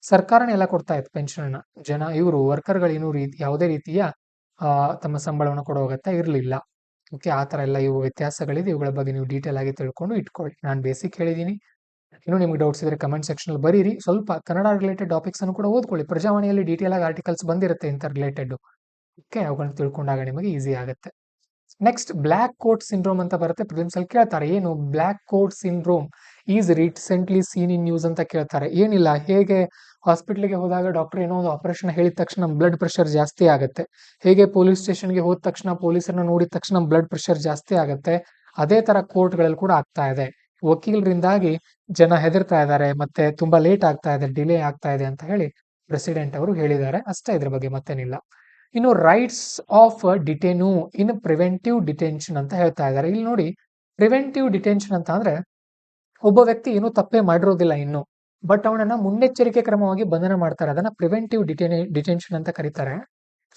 ಸರ್ಕಾರನೇ ಎಲ್ಲ ಕೊಡ್ತಾ ಇತ್ತು ಪೆನ್ಷನ್ ನ. ಇವರು ವರ್ಕರ್ಗಳು ಏನೂ ಯಾವುದೇ ರೀತಿಯ ತಮ್ಮ ಸಂಬಳವನ್ನು ಕೊಡೋ ಅಗತ್ಯ ಇರಲಿಲ್ಲ. ಓಕೆ, ಆ ತರ ಎಲ್ಲ ಇವು ವ್ಯತ್ಯಾಸಗಳಿದೆ. ಇವುಗಳ ಬಗ್ಗೆ ನೀವು ಡೀಟೇಲ್ ಆಗಿ ತಿಳ್ಕೊಂಡು ಇಟ್ಕೊಳ್ಳಿ. ನಾನು ಬೇಸಿಕ್ ಹೇಳಿದ್ದೀನಿ. ಇನ್ನು ನಿಮ್ಗೆ ಡೌಟ್ಸ್ ಇದ್ರೆ ಕಮೆಂಟ್ ಸೆಕ್ಷನ್ ಅಲ್ಲಿ ಬರೀರಿ. ಸ್ವಲ್ಪ ಕನ್ನಡ ರಿಲೇಟೆಡ್ ಟಾಪಿಕ್ಸ್ ಅನ್ನು ಕೂಡ ಓದ್ಕೊಳ್ಳಿ. ಪ್ರಜಾವಾಣಿಯಲ್ಲಿ ಡೀಟೇಲ್ ಆಗಿ ಆರ್ಟಿಕಲ್ಸ್ ಬಂದಿರುತ್ತೆ ಇಂಥ ರಿಲೇಟೆಡ್. ಓಕೆ, ಅವುಗಳನ್ನ ತಿಳ್ಕೊಂಡಾಗ ನಿಮಗೆ ಈಸಿ ಆಗುತ್ತೆ. ನೆಕ್ಸ್ಟ್ ಬ್ಲ್ಯಾಕ್ ಕೋಟ್ ಸಿಂಡ್ರೋಮ್ ಅಂತ ಬರುತ್ತೆ. ಪ್ರಿಲಿಮ್ಸ್ ಅಲ್ಲಿ ಕೇಳ್ತಾರೆ, ಏನು black coat syndrome is recently seen in news ಅಂತ ಕೇಳ್ತಾರೆ. ಏನಿಲ್ಲ, ಹೇಗೆ ಹಾಸ್ಪಿಟ್ಲಿಗೆ ಹೋದಾಗ ಡಾಕ್ಟರ್ ಏನೋ ಒಂದು ಆಪರೇಷನ್ ಹೇಳಿದ ತಕ್ಷಣ ಬ್ಲಡ್ ಪ್ರೆಷರ್ ಜಾಸ್ತಿ ಆಗುತ್ತೆ, ಹೇಗೆ ಪೊಲೀಸ್ ಸ್ಟೇಷನ್ಗೆ ಹೋದ ತಕ್ಷಣ ಪೊಲೀಸರನ್ನ ನೋಡಿದ ತಕ್ಷಣ ಬ್ಲಡ್ ಪ್ರೆಷರ್ ಜಾಸ್ತಿ ಆಗುತ್ತೆ, ಅದೇ ತರ ಕೋರ್ಟ್ಗಳಲ್ಲಿ ಕೂಡ ಆಗ್ತಾ ಇದೆ. ವಕೀಲರಿಂದಾಗಿ ಜನ ಹೆದರ್ತಾ ಇದ್ದಾರೆ, ಮತ್ತೆ ತುಂಬಾ ಲೇಟ್ ಆಗ್ತಾ ಇದೆ, ಡಿಲೇ ಆಗ್ತಾ ಇದೆ ಅಂತ ಹೇಳಿ ಪ್ರೆಸಿಡೆಂಟ್ ಅವರು ಹೇಳಿದ್ದಾರೆ. ಅಷ್ಟೇ, ಇದ್ರ ಬಗ್ಗೆ ಮತ್ತೇನಿಲ್ಲ. ಇನ್ನು rights of detenue in preventive detention ಅಂತ ಹೇಳ್ತಾ ಇದ್ದಾರೆ. ಇಲ್ಲಿ ನೋಡಿ, ಪ್ರಿವೆಂಟಿವ್ ಡಿಟೆನ್ಷನ್ ಅಂತ ಅಂದ್ರೆ ಒಬ್ಬ ವ್ಯಕ್ತಿ ಏನೂ ತಪ್ಪೇ ಮಾಡಿರೋದಿಲ್ಲ ಇನ್ನು, ಬಟ್ ಅವನನ್ನ ಮುನ್ನೆಚ್ಚರಿಕೆ ಕ್ರಮವಾಗಿ ಬಂಧನ ಮಾಡ್ತಾರೆ. ಅದನ್ನ ಪ್ರಿವೆಂಟಿವ್ ಡಿಟೆನ್ಷನ್ ಅಂತ ಕರೀತಾರೆ.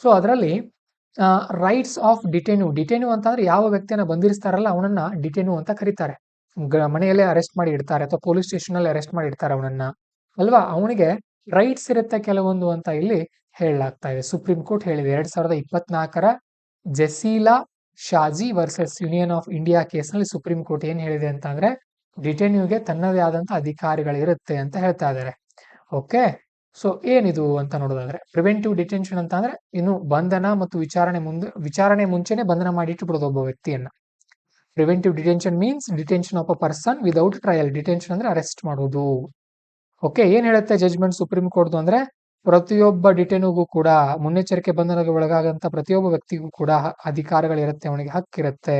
ಸೊ ಅದರಲ್ಲಿ ರೈಟ್ಸ್ ಆಫ್ ಡಿಟೇನ್ಯೂ ಅಂತಂದ್ರೆ ಯಾವ ವ್ಯಕ್ತಿಯನ್ನ ಬಂಧಿಸ್ತಾರಲ್ಲ ಅವನನ್ನ ಡಿಟೇನ್ಯೂ ಅಂತ ಕರೀತಾರೆ. ಮನೆಯಲ್ಲೇ ಅರೆಸ್ಟ್ ಮಾಡಿ ಇಡ್ತಾರೆ ಅಥವಾ ಪೊಲೀಸ್ ಸ್ಟೇಷನ್ ಅಲ್ಲಿ ಅರೆಸ್ಟ್ ಮಾಡಿ ಇಡ್ತಾರೆ ಅವನನ್ನ, ಅಲ್ವಾ? ಅವನಿಗೆ ರೈಟ್ಸ್ ಇರುತ್ತೆ ಕೆಲವೊಂದು ಅಂತ ಇಲ್ಲಿ ಹೇಳಲಾಗ್ತಾ ಇದೆ. ಸುಪ್ರೀಂ ಕೋರ್ಟ್ ಹೇಳಿದೆ 2024 ಜೆಸೀಲಾ Shaji versus union of India ಕೇಸ್ನಲ್ಲಿ ಸುಪ್ರೀಂ ಕೋರ್ಟ್ ಏನ್ ಹೇಳಿದೆ ಅಂತ ಅಂದ್ರೆ, ಡಿಟೇನ್ಯೂಗೆ ತನ್ನದೇ ಆದಂತ ಅಧಿಕಾರಿಗಳಿರುತ್ತೆ ಅಂತ ಹೇಳ್ತಾ ಇದ್ದಾರೆ. ಓಕೆ, ಸೊ ಏನಿದು ಅಂತ ನೋಡೋದಾದ್ರೆ, ಪ್ರಿವೆಂಟಿವ್ ಡಿಟೆನ್ಷನ್ ಅಂತ ಅಂದ್ರೆ ಇನ್ನು ಬಂಧನ ಮತ್ತು ವಿಚಾರಣೆ ಮುಂಚೆನೆ ಬಂಧನ ಮಾಡಿ ಇಟ್ಟುಬಿಡೋದು ಒಬ್ಬ ವ್ಯಕ್ತಿಯನ್ನ. Preventive detention means detention of a person without trial. Detention ಅಂದ್ರೆ ಅರೆಸ್ಟ್ ಮಾಡೋದು. ಓಕೆ, ಏನ್ ಹೇಳುತ್ತೆ ಜಜ್ಮೆಂಟ್ ಸುಪ್ರೀಂ ಕೋರ್ಟ್ ಅಂದ್ರೆ, ಪ್ರತಿಯೊಬ್ಬ ಡಿಟೇನ್ಯೂಗೂ ಕೂಡ ಮುನ್ನೆಚ್ಚರಿಕೆ ಬಂಧನಕ್ಕೆ ಒಳಗಾಗಂತ ಪ್ರತಿಯೊಬ್ಬ ವ್ಯಕ್ತಿಗೂ ಕೂಡ ಅಧಿಕಾರಗಳಿರುತ್ತೆ, ಅವನಿಗೆ ಹಕ್ಕಿರುತ್ತೆ.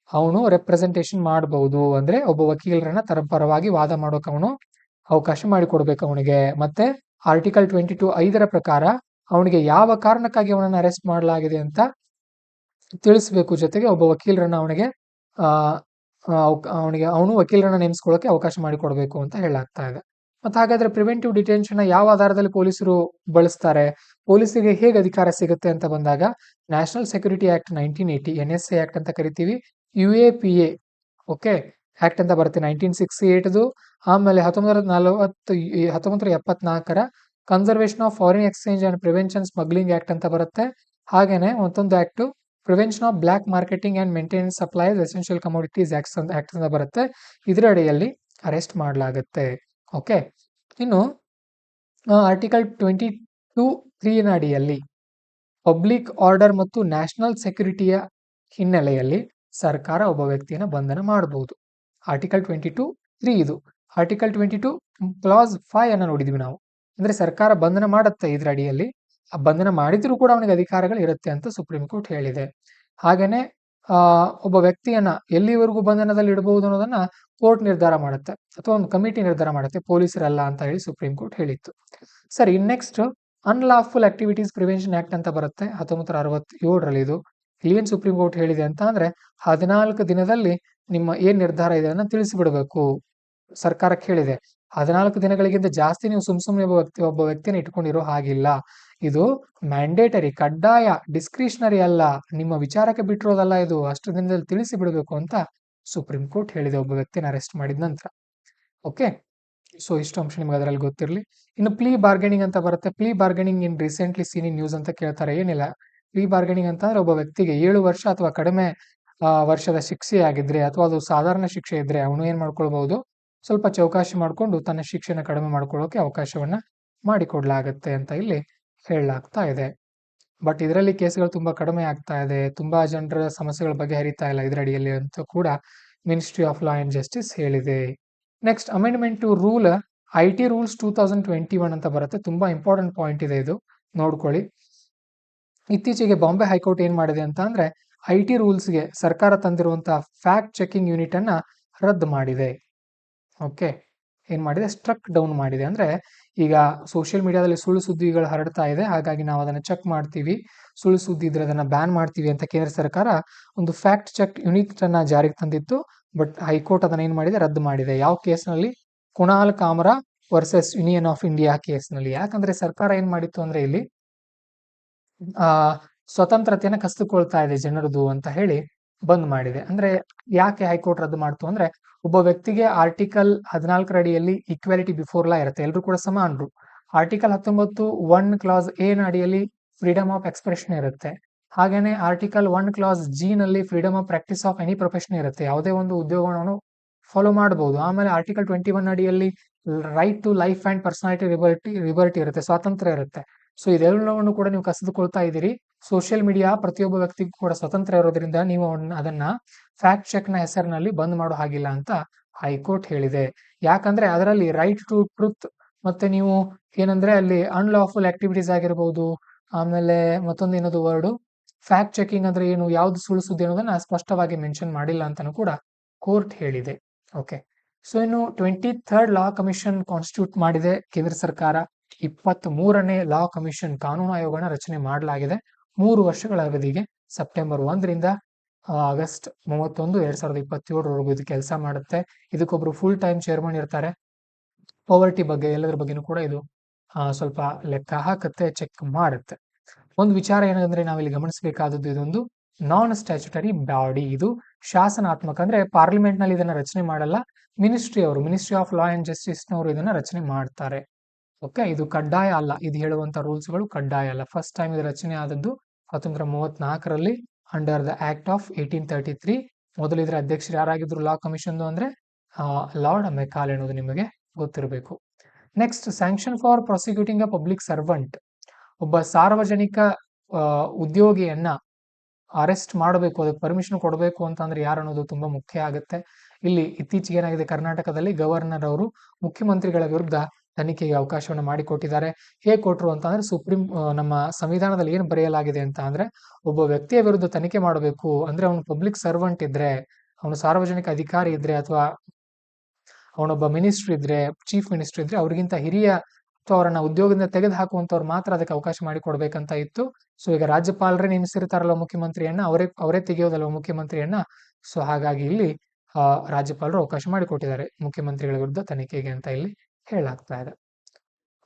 ಅವನು ರೆಪ್ರೆಸೆಂಟೇಷನ್ ಮಾಡಬಹುದು, ಅಂದ್ರೆ ಒಬ್ಬ ವಕೀಲರನ್ನ ಪರವಾಗಿ ವಾದ ಮಾಡೋಕೆ ಅವನು ಅವಕಾಶ ಮಾಡಿಕೊಡ್ಬೇಕು ಅವನಿಗೆ. ಮತ್ತೆ ಆರ್ಟಿಕಲ್ 22 5 ಪ್ರಕಾರ ಅವನಿಗೆ ಯಾವ ಕಾರಣಕ್ಕಾಗಿ ಅವನನ್ನು ಅರೆಸ್ಟ್ ಮಾಡಲಾಗಿದೆ ಅಂತ ತಿಳಿಸ್ಬೇಕು. ಜೊತೆಗೆ ಒಬ್ಬ ವಕೀಲರನ್ನ ಅವನು ವಕೀಲರನ್ನ ನೇಮಿಸ್ಕೊಳ್ಳೋಕೆ ಅವಕಾಶ ಮಾಡಿಕೊಡ್ಬೇಕು ಅಂತ ಹೇಳಲಾಗ್ತಾ ಇದೆ. ಮತ್ತೆ ಹಾಗಾದ್ರೆ ಪ್ರಿವೆಂಟಿವ್ ಡಿಟೆನ್ಷನ್ ಯಾವ ಆಧಾರದಲ್ಲಿ ಪೊಲೀಸರು ಬಳಸ್ತಾರೆ, ಪೊಲೀಸರಿಗೆ ಹೇಗೆ ಅಧಿಕಾರ ಸಿಗುತ್ತೆ ಅಂತ ಬಂದಾಗ, national security act 1980 NSA act ಅಂತ ಕರಿತೀವಿ, UAPA ಓಕೆ ಆಕ್ಟ್ ಅಂತ ಬರುತ್ತೆ 1968. ಆಮೇಲೆ 1974 conservation of foreign exchange and prevention smuggling act ಅಂತ ಬರುತ್ತೆ. ಹಾಗೇನೆ ಮತ್ತೊಂದು act prevention of black marketing and maintenance supplies essential commodities act ಅಂತ ಬರುತ್ತೆ. ಇದರ ಅಡಿಯಲ್ಲಿ ಅರೆಸ್ಟ್ ಮಾಡಲಾಗುತ್ತೆ. ಓಕೆ, ಇನ್ನು ಆರ್ಟಿಕಲ್ 22(3) ಅಡಿಯಲ್ಲಿ ಪಬ್ಲಿಕ್ ಆರ್ಡರ್ ಮತ್ತು ನ್ಯಾಷನಲ್ ಸೆಕ್ಯೂರಿಟಿಯ ಹಿನ್ನೆಲೆಯಲ್ಲಿ ಸರ್ಕಾರ ಒಬ್ಬ ವ್ಯಕ್ತಿಯನ್ನು ಬಂಧನ ಮಾಡಬಹುದು. ಆರ್ಟಿಕಲ್ 22(3) ಇದು. ಆರ್ಟಿಕಲ್ 22 ಕ್ಲಾಸ್ 5 ಅನ್ನ ನೋಡಿದ್ವಿ ನಾವು. ಅಂದ್ರೆ ಸರ್ಕಾರ ಬಂಧನ ಮಾಡುತ್ತೆ ಇದ್ರ ಅಡಿಯಲ್ಲಿ. ಆ ಬಂಧನ ಮಾಡಿದ್ರೂ ಕೂಡ ಅವನಿಗೆ ಅಧಿಕಾರಗಳು ಇರುತ್ತೆ ಅಂತ ಸುಪ್ರೀಂ ಕೋರ್ಟ್ ಹೇಳಿದೆ. ಹಾಗೇನೆ ಒಬ್ಬ ವ್ಯಕ್ತಿಯನ್ನ ಎಲ್ಲಿವರೆಗೂ ಬಂಧನದಲ್ಲಿ ಇಡಬಹುದು ಅನ್ನೋದನ್ನ ಕೋರ್ಟ್ ನಿರ್ಧಾರ ಮಾಡುತ್ತೆ ಅಥವಾ ಒಂದು ಕಮಿಟಿ ನಿರ್ಧಾರ ಮಾಡುತ್ತೆ, ಪೊಲೀಸರಲ್ಲ ಅಂತ ಹೇಳಿ ಸುಪ್ರೀಂ ಕೋರ್ಟ್ ಹೇಳಿತ್ತು. ಸರಿ, next unlawful activities prevention act ಅಂತ ಬರುತ್ತೆ 1967ರಲ್ಲಿ. ಇದು ಏನ್ ಸುಪ್ರೀಂ ಕೋರ್ಟ್ ಹೇಳಿದೆ ಅಂತ ಅಂದ್ರೆ 14 ದಿನದಲ್ಲಿ ನಿಮ್ಮ ಏನ್ ನಿರ್ಧಾರ ಇದೆ ಅದನ್ನ ತಿಳಿಸಿಬಿಡಬೇಕು. ಸರ್ಕಾರಕ್ಕೆ ಹೇಳಿದೆ 14 ದಿನಗಳಿಗಿಂತ ಜಾಸ್ತಿ ನೀವು ಸುಮ್ನೆ ಒಬ್ಬ ವ್ಯಕ್ತಿನ ಇಟ್ಕೊಂಡಿರೋ ಹಾಗಿಲ್ಲ. ಇದು ಮ್ಯಾಂಡೇಟರಿ, ಕಡ್ಡಾಯ, ಡಿಸ್ಕ್ರಿಷನರಿ ಅಲ್ಲ, ನಿಮ್ಮ ವಿಚಾರಕ್ಕೆ ಬಿಟ್ಟಿರೋದಲ್ಲ, ಇದು ಅಷ್ಟು ದಿನದಲ್ಲಿ ತಿಳಿಸಿ ಬಿಡಬೇಕು ಅಂತ ಸುಪ್ರೀಂ ಕೋರ್ಟ್ ಹೇಳಿದೆ ಒಬ್ಬ ವ್ಯಕ್ತಿನ ಅರೆಸ್ಟ್ ಮಾಡಿದ ನಂತರ. ಓಕೆ, ಸೊ ಇಷ್ಟು ಅಂಶ ನಿಮ್ಗೆ ಅದರಲ್ಲಿ ಗೊತ್ತಿರಲಿ. ಇನ್ನು ಪ್ಲೀ ಬಾರ್ಗೇನಿಂಗ್ ಅಂತ ಬರುತ್ತೆ. Plea bargaining in recently seen in news ಅಂತ ಕೇಳ್ತಾರೆ. ಏನಿಲ್ಲ, ಪ್ಲೀ ಬಾರ್ಗೇನಿಂಗ್ ಅಂತ ಅಂದ್ರೆ ಒಬ್ಬ ವ್ಯಕ್ತಿಗೆ 7 ವರ್ಷ ಅಥವಾ ಕಡಿಮೆ ವರ್ಷದ ಶಿಕ್ಷೆ ಆಗಿದ್ರೆ ಅಥವಾ ಅದು ಸಾಧಾರಣ ಶಿಕ್ಷೆ ಇದ್ರೆ ಅವನು ಏನ್ ಮಾಡ್ಕೊಳ್ಬಹುದು, ಸ್ವಲ್ಪ ಚೌಕಾಶಿ ಮಾಡಿಕೊಂಡು ತನ್ನ ಶಿಕ್ಷೆನ ಕಡಿಮೆ ಮಾಡ್ಕೊಳ್ಳೋಕೆ ಅವಕಾಶವನ್ನ ಮಾಡಿಕೊಡ್ಲಾಗತ್ತೆ ಅಂತ ಇಲ್ಲಿ ಹೇಳಲಾಗ್ತಾ ಇದೆ. ಬಟ್ ಇದರಲ್ಲಿ ಕೇಸ್ಗಳು ತುಂಬಾ ಕಡಿಮೆ ಆಗ್ತಾ ಇದೆ, ತುಂಬಾ ಜನರ ಸಮಸ್ಯೆಗಳ ಬಗ್ಗೆ ಹರಿತಾ ಇಲ್ಲ ಇದರಡಿಯಲ್ಲಿ ಅಂತ ಕೂಡ ministry of law and justice ಹೇಳಿದೆ. Next amendment to rule IT rules 2021 ಅಂತ ಬರುತ್ತೆ. ತುಂಬಾ ಇಂಪಾರ್ಟೆಂಟ್ ಪಾಯಿಂಟ್ ಇದೆ, ಇದು ನೋಡ್ಕೊಳ್ಳಿ. ಇತ್ತೀಚೆಗೆ ಬಾಂಬೆ ಹೈಕೋರ್ಟ್ ಏನ್ ಮಾಡಿದೆ ಅಂತ ಅಂದ್ರೆ IT ರೂಲ್ಸ್ಗೆ ಸರ್ಕಾರ ತಂದಿರುವಂತಹ ಫ್ಯಾಕ್ಟ್ ಚೆಕಿಂಗ್ ಯೂನಿಟ್ ಅನ್ನ ರದ್ದು ಮಾಡಿದೆ. ಓಕೆ, ಏನ್ ಮಾಡಿದೆ, ಸ್ಟ್ರಕ್ ಡೌನ್ ಮಾಡಿದೆ. ಅಂದ್ರೆ ಈಗ ಸೋಷಿಯಲ್ ಮೀಡಿಯಾದಲ್ಲಿ ಸುಳ್ಳು ಸುದ್ದಿಗಳು ಹರಡ್ತಾ ಇದೆ, ಹಾಗಾಗಿ ನಾವು ಅದನ್ನ ಚೆಕ್ ಮಾಡ್ತೀವಿ, ಸುಳ್ಳು ಸುದ್ದಿ ಇದ್ರೆ ಅದನ್ನ ಬ್ಯಾನ್ ಮಾಡ್ತೀವಿ ಅಂತ ಕೇಂದ್ರ ಸರ್ಕಾರ ಒಂದು ಫ್ಯಾಕ್ಟ್ ಚೆಕ್ ಯೂನಿಟ್ ಅನ್ನ ಜಾರಿಗೆ ತಂದಿತ್ತು. ಬಟ್ ಹೈಕೋರ್ಟ್ ಅದನ್ನ ಏನ್ ಮಾಡಿದೆ, ರದ್ದು ಮಾಡಿದೆ. ಯಾವ ಕೇಸ್ನಲ್ಲಿ? Kunal Kamra versus union of India ಕೇಸ್ನಲ್ಲಿ. ಯಾಕಂದ್ರೆ ಸರ್ಕಾರ ಏನ್ ಮಾಡಿತ್ತು ಅಂದ್ರೆ ಇಲ್ಲಿ ಆ ಸ್ವತಂತ್ರತೆಯನ್ನ ಕಸಿದುಕೊಳ್ತಾ ಇದೆ ಜನರದು ಅಂತ ಹೇಳಿ ಬಂದ್ ಮಾಡಿದೆ. ಅಂದ್ರೆ ಯಾಕೆ ಹೈಕೋರ್ಟ್ ರದ್ದು ಮಾಡ್ತು ಅಂದ್ರೆ ಒಬ್ಬ ವ್ಯಕ್ತಿಗೆ ಆರ್ಟಿಕಲ್ 14 ಅಡಿಯಲ್ಲಿ ಈಕ್ವಾಲಿಟಿ ಬಿಫೋರ್ ಲಾ ಇರುತ್ತೆ, ಎಲ್ಲರೂ ಕೂಡ ಸಮಾನರು. ಆರ್ಟಿಕಲ್ 19 ಕ್ಲಾಸ್ ಎ ನ ಅಡಿಯಲ್ಲಿ ಫ್ರೀಡಮ್ ಆಫ್ ಎಕ್ಸ್ಪ್ರೆಷನ್ ಇರುತ್ತೆ. ಹಾಗೇನೆ ಆರ್ಟಿಕಲ್ 1 ಕ್ಲಾಸ್ ಜಿ ನಲ್ಲಿ freedom of practice of any profession ಇರುತ್ತೆ, ಯಾವುದೇ ಒಂದು ಉದ್ಯೋಗವನ್ನು ಫಾಲೋ ಮಾಡಬಹುದು. ಆಮೇಲೆ ಆರ್ಟಿಕಲ್ 21 ಅಡಿಯಲ್ಲಿ right to life and personality liberty ಇರುತ್ತೆ, ಸ್ವಾತಂತ್ರ್ಯ ಇರುತ್ತೆ. ಸೊ ಇದೆಲ್ಲವನ್ನು ಕೂಡ ನೀವು ಕಸಿದುಕೊಳ್ತಾ ಇದ್ದೀರಿ. ಸೋಷಿಯಲ್ ಮೀಡಿಯಾ ಪ್ರತಿಯೊಬ್ಬ ವ್ಯಕ್ತಿಗೂ ಕೂಡ ಸ್ವತಂತ್ರ ಇರೋದ್ರಿಂದ ನೀವು ಅದನ್ನ ಫ್ಯಾಕ್ಟ್ ಚೆಕ್ ನ ಹೆಸರಿನಲ್ಲಿ ಬಂದ್ ಮಾಡೋ ಹಾಗಿಲ್ಲ ಅಂತ ಹೈಕೋರ್ಟ್ ಹೇಳಿದೆ. ಯಾಕಂದ್ರೆ ಅದರಲ್ಲಿ ರೈಟ್ ಟು ಟ್ರುತ್ ಮತ್ತೆ ನೀವು ಏನಂದ್ರೆ ಅಲ್ಲಿ ಅನ್ಲಾಫುಲ್ ಆಕ್ಟಿವಿಟೀಸ್ ಆಗಿರಬಹುದು, ಆಮೇಲೆ ಮತ್ತೊಂದು ಏನದು ವರ್ಡ್ ಫ್ಯಾಕ್ಟ್ ಚೆಕಿಂಗ್ ಅಂದ್ರೆ ಏನು, ಯಾವ್ದು ಸುಳ್ಳು ಸುದ್ದಿ ಅನ್ನೋದನ್ನ ಸ್ಪಷ್ಟವಾಗಿ ಮೆನ್ಷನ್ ಮಾಡಿಲ್ಲ ಅಂತಾನು ಕೂಡ ಕೋರ್ಟ್ ಹೇಳಿದೆ. ಓಕೆ, ಸೊ ಇನ್ನು 23rd ಲಾ ಕಮಿಷನ್ ಕಾನ್ಸ್ಟಿಟ್ಯೂಟ್ ಮಾಡಿದೆ ಕೇಂದ್ರ ಸರ್ಕಾರ. 23ನೇ ಲಾ ಕಮಿಷನ್ ಕಾನೂನು ಆಯೋಗನ ರಚನೆ ಮಾಡಲಾಗಿದೆ 3 ವರ್ಷಗಳ ಅವಧಿಗೆ. ಸೆಪ್ಟೆಂಬರ್ 1ರಿಂದ ಆಗಸ್ಟ್ 31, 2027ರವರೆಗೂ ಇದು ಕೆಲಸ ಮಾಡುತ್ತೆ. ಇದಕ್ಕೊಬ್ರು ಫುಲ್ ಟೈಮ್ ಚೇರ್ಮನ್ ಇರ್ತಾರೆ. ಪವರ್ಟಿ ಬಗ್ಗೆ ಎಲ್ಲದರ ಬಗ್ಗೆನೂ ಕೂಡ ಇದು ಸ್ವಲ್ಪ ಲೆಕ್ಕ ಹಾಕುತ್ತೆ, ಚೆಕ್ ಮಾಡುತ್ತೆ. ಒಂದು ವಿಚಾರ ಏನಂದ್ರೆ ನಾವಿಲ್ಲಿ ಗಮನಿಸಬೇಕಾದದ್ದು, ಇದೊಂದು ನಾನ್ ಸ್ಟ್ಯಾಚ್ಯುಟರಿ ಬಾಡಿ, ಇದು ಶಾಸನಾತ್ಮಕ. ಅಂದ್ರೆ ಪಾರ್ಲಿಮೆಂಟ್ ನಲ್ಲಿ ಇದನ್ನ ರಚನೆ ಮಾಡಲ್ಲ, ministry of law and justice ನವರು ಇದನ್ನ ರಚನೆ ಮಾಡ್ತಾರೆ. ಓಕೆ, ಇದು ಕಡ್ಡಾಯ ಅಲ್ಲ, ಇದು ಹೇಳುವಂತ ರೂಲ್ಸ್ಗಳು ಕಡ್ಡಾಯ ಅಲ್ಲ. ಫಸ್ಟ್ ಟೈಮ್ ಇದು ರಚನೆ ಆದದ್ದು 1934ರಲ್ಲಿ ಅಂಡರ್ ದ ಆಕ್ಟ್ ಆಫ್ 1833. ಮೊದಲು ಇದರ ಅಧ್ಯಕ್ಷರು ಯಾರಾಗಿದ್ರು ಲಾ ಕಮಿಷನ್ ಅಂದ್ರೆ ಲಾರ್ಡ್ ಮೆಕಾಲೆ ಅನ್ನೋದು ನಿಮಗೆ ಗೊತ್ತಿರಬೇಕು. Next, sanction for prosecuting a public servant. ಒಬ್ಬ ಸಾರ್ವಜನಿಕ ಉದ್ಯೋಗಿಯನ್ನ ಅರೆಸ್ಟ್ ಮಾಡಬೇಕು, ಅದಕ್ಕೆ ಪರ್ಮಿಷನ್ ಕೊಡಬೇಕು ಅಂತಂದ್ರೆ ಯಾರು ಅನ್ನೋದು ತುಂಬಾ ಮುಖ್ಯ ಆಗುತ್ತೆ. ಇಲ್ಲಿ ಇತ್ತೀಚೆಗೆ ಏನಾಗಿದೆ, ಕರ್ನಾಟಕದಲ್ಲಿ ಗವರ್ನರ್ ಅವರು ಮುಖ್ಯಮಂತ್ರಿಗಳ ವಿರುದ್ಧ ತನಿಖೆಗೆ ಅವಕಾಶವನ್ನು ಮಾಡಿಕೊಟ್ಟಿದ್ದಾರೆ. ಹೇಗೆ ಕೊಟ್ಟರು ಅಂತಂದ್ರೆ ನಮ್ಮ ಸಂವಿಧಾನದಲ್ಲಿ ಏನು ಬರೆಯಲಾಗಿದೆ ಅಂತ ಅಂದ್ರೆ ಒಬ್ಬ ವ್ಯಕ್ತಿಯ ವಿರುದ್ಧ ತನಿಖೆ ಮಾಡಬೇಕು ಅಂದ್ರೆ ಅವನು ಪಬ್ಲಿಕ್ ಸರ್ವೆಂಟ್ ಇದ್ರೆ, ಅವನು ಸಾರ್ವಜನಿಕ ಅಧಿಕಾರಿ ಇದ್ರೆ, ಅಥವಾ ಅವನೊಬ್ಬ ಮಿನಿಸ್ಟರ್ ಇದ್ರೆ, ಚೀಫ್ ಮಿನಿಸ್ಟರ್ ಇದ್ರೆ, ಅವ್ರಿಗಿಂತ ಹಿರಿಯ ಅಥವಾ ಅವರನ್ನ ಉದ್ಯೋಗದಿಂದ ತೆಗೆದು ಹಾಕುವಂತವ್ರು ಮಾತ್ರ ಅದಕ್ಕೆ ಅವಕಾಶ ಮಾಡಿಕೊಡ್ಬೇಕಂತ ಇತ್ತು. ಸೊ ಈಗ ರಾಜ್ಯಪಾಲರೇ ನೇಮಿಸಿರ್ತಾರಲ್ಲ ಮುಖ್ಯಮಂತ್ರಿಯನ್ನ, ಅವರೇ ತೆಗೆಯೋದಲ್ವ ಮುಖ್ಯಮಂತ್ರಿಯನ್ನ. ಸೊ ಹಾಗಾಗಿ ಇಲ್ಲಿ ರಾಜ್ಯಪಾಲರು ಅವಕಾಶ ಮಾಡಿಕೊಟ್ಟಿದ್ದಾರೆ ಮುಖ್ಯಮಂತ್ರಿಗಳ ವಿರುದ್ಧ ತನಿಖೆಗೆ ಅಂತ ಇಲ್ಲಿ ಹೇಳಲಾಗ್ತಾ ಇದೆ.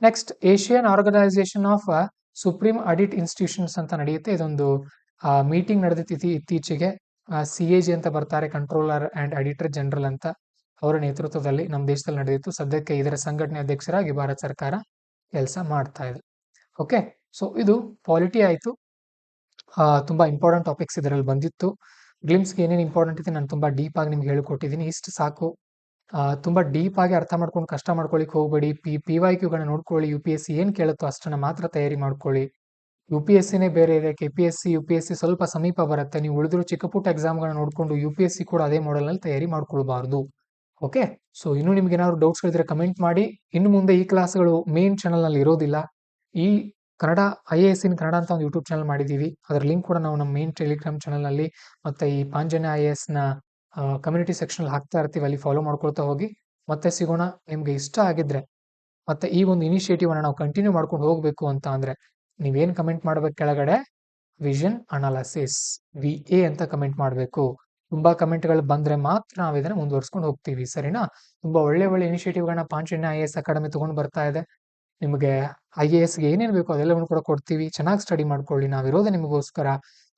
Next, Asian organisation of supreme audit institutions ಅಂತ ನಡೆಯುತ್ತೆ. ಇದೊಂದು ಮೀಟಿಂಗ್ ನಡೆದಿತ್ತು ಇತ್ತೀಚೆಗೆ. CAG ಅಂತ ಬರ್ತಾರೆ, ಕಂಟ್ರೋಲರ್ ಅಂಡ್ ಆಡಿಟರ್ ಜನರಲ್ ಅಂತ, ಅವರ ನೇತೃತ್ವದಲ್ಲಿ ನಮ್ಮ ದೇಶದಲ್ಲಿ ನಡೆದಿತ್ತು. ಸದ್ಯಕ್ಕೆ ಇದರ ಸಂಘಟನೆ ಅಧ್ಯಕ್ಷರಾಗಿ ಭಾರತ ಸರ್ಕಾರ ಕೆಲಸ ಮಾಡ್ತಾ ಇದೆ. ಓಕೆ, ಸೊ ಇದು ಪಾಲಿಟಿ ಆಯ್ತು. ತುಂಬಾ ಇಂಪಾರ್ಟೆಂಟ್ ಟಾಪಿಕ್ಸ್ ಇದರಲ್ಲಿ ಬಂದಿತ್ತು. ಗ್ಲಿಮ್ಸ್ಗೆ ಏನೇನು ಇಂಪಾರ್ಟೆಂಟ್ ಇದೆ ನಾನು ತುಂಬಾ ಡೀಪ್ ಆಗಿ ನಿಮ್ಗೆ ಹೇಳ್ಕೊಟ್ಟಿದ್ದೀನಿ, ಇಷ್ಟು ಸಾಕು. ತುಂಬಾ ಡೀಪ್ ಆಗಿ ಅರ್ಥ ಮಾಡ್ಕೊಂಡು ಕಷ್ಟ ಮಾಡ್ಕೊಳ್ಳಿಕ್ ಹೋಗ್ಬೇಡಿ. PYQಗಳನ್ನ ನೋಡ್ಕೊಳ್ಳಿ, UPSC ಏನ್ ಕೇಳುತ್ತೋ ಅಷ್ಟನ್ನ ಮಾತ್ರ ತಯಾರಿ ಮಾಡ್ಕೊಳ್ಳಿ. UPSCನೇ ಬೇರೆ ಇದೆ, KPSC UPSC ಸ್ವಲ್ಪ ಸಮೀಪ ಬರುತ್ತೆ. ನೀವು ಉಳಿದಿರೋ ಚಿಕ್ಕ ಪುಟ್ಟ ಎಕ್ಸಾಮ್ಗಳನ್ನ ನೋಡ್ಕೊಂಡು UPSC ಕೂಡ ಅದೇ ಮಾಡೆಲ್ ನಲ್ಲಿ ತಯಾರಿ ಮಾಡ್ಕೊಳ್ಬಾರ್ದು. ಓಕೆ. ಸೊ ಇನ್ನು ನಿಮ್ಗೆ ಏನಾದ್ರು ಡೌಟ್ಸ್ ಗಳಿದ್ರೆ ಕಮೆಂಟ್ ಮಾಡಿ. ಇನ್ನು ಮುಂದೆ ಈ ಕ್ಲಾಸ್ಗಳು ಮೇನ್ ಚಾನಲ್ ನಲ್ಲಿ ಇರೋದಿಲ್ಲ. ಈ ಕನ್ನಡ IAS ಇನ್ ಕನ್ನಡ ಅಂತ ಒಂದು ಯೂಟ್ಯೂಬ್ ಚಾನಲ್ ಮಾಡಿದೀವಿ. ಅದರ ಲಿಂಕ್ ಕೂಡ ನಾವು ನಮ್ಮ ಮೇನ್ ಟೆಲಿಗ್ರಾಮ್ ಚಾನಲ್ ನಲ್ಲಿ ಮತ್ತೆ ಈ ಪಾಂಜನ್ಯ IAS ನ ಕಮ್ಯುನಿಟಿ ಸೆಕ್ಷನ್ ಅಲ್ಲಿ ಹಾಕ್ತಾ ಇರ್ತೀವಿ, ಅಲ್ಲಿ ಫಾಲೋ ಮಾಡ್ಕೊಳ್ತಾ ಹೋಗಿ. ಮತ್ತೆ ಸಿಗೋಣ. ನಿಮ್ಗೆ ಇಷ್ಟ ಆಗಿದ್ರೆ ಮತ್ತೆ ಈ ಒಂದು ಇನಿಷಿಯೇಟಿವ್ ಅನ್ನ ನಾವು ಕಂಟಿನ್ಯೂ ಮಾಡ್ಕೊಂಡು ಹೋಗ್ಬೇಕು ಅಂತ ಅಂದ್ರೆ ನೀವೇನ್ ಕಮೆಂಟ್ ಮಾಡ್ಬೇಕು ಕೆಳಗಡೆ, ವಿಷನ್ ಅನಾಲಿಸಿಸ್ VA ಅಂತ ಕಮೆಂಟ್ ಮಾಡಬೇಕು. ತುಂಬಾ ಕಮೆಂಟ್ಗಳು ಬಂದ್ರೆ ಮಾತ್ರ ನಾವು ಇದನ್ನ ಮುಂದುವರ್ಸ್ಕೊಂಡು ಹೋಗ್ತೀವಿ, ಸರಿನಾ? ತುಂಬಾ ಒಳ್ಳೆ ಒಳ್ಳೆ ಇನಿಷಿಯೇಟಿವ್ಗಳನ್ನ ಪಾಂಚಜನ್ಯ IAS ಅಕಾಡೆಮಿ ತಗೊಂಡು ಬರ್ತಾ ಇದೆ. ನಿಮಗೆ IAS ಗೆ ಏನೇನು ಬೇಕೋ ಅದೆಲ್ಲವನ್ನು ಕೂಡ ಕೊಡ್ತೀವಿ. ಚೆನ್ನಾಗಿ ಸ್ಟಡಿ ಮಾಡ್ಕೊಳ್ಳಿ, ನಾವಿರೋದೇ ನಿಮಗೋಸ್ಕರ.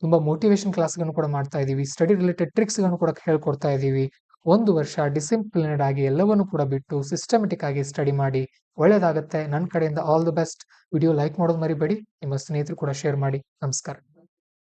ತುಂಬಾ ಮೋಟಿವೇಶನ್ ಕ್ಲಾಸ್ಗಳನ್ನು ಕೂಡ ಮಾಡ್ತಾ ಇದೀವಿ. ಸ್ಟಡಿ ರಿಲೇಟೆಡ್ ಟ್ರಿಕ್ಸ್ ಗಳನ್ನು ಕೂಡ ಹೇಳ್ಕೊಡ್ತಾ ಇದೀವಿ. 1 ವರ್ಷ ಡಿಸಿಪ್ಲಿನ್ಡ್ ಆಗಿ ಎಲ್ಲವನ್ನು ಕೂಡ ಬಿಟ್ಟು ಸಿಸ್ಟಮೆಟಿಕ್ ಆಗಿ ಸ್ಟಡಿ ಮಾಡಿ. ಒಳ್ಳೇದಾಗತ್ತೆ. ನನ್ನ ಕಡೆಯಿಂದ all the best. Video like ಮಾಡೋದು ಮರಿಬೇಡಿ. ನಿಮ್ಮ ಸ್ನೇಹಿತರು ಕೂಡ ಶೇರ್ ಮಾಡಿ. ನಮಸ್ಕಾರ.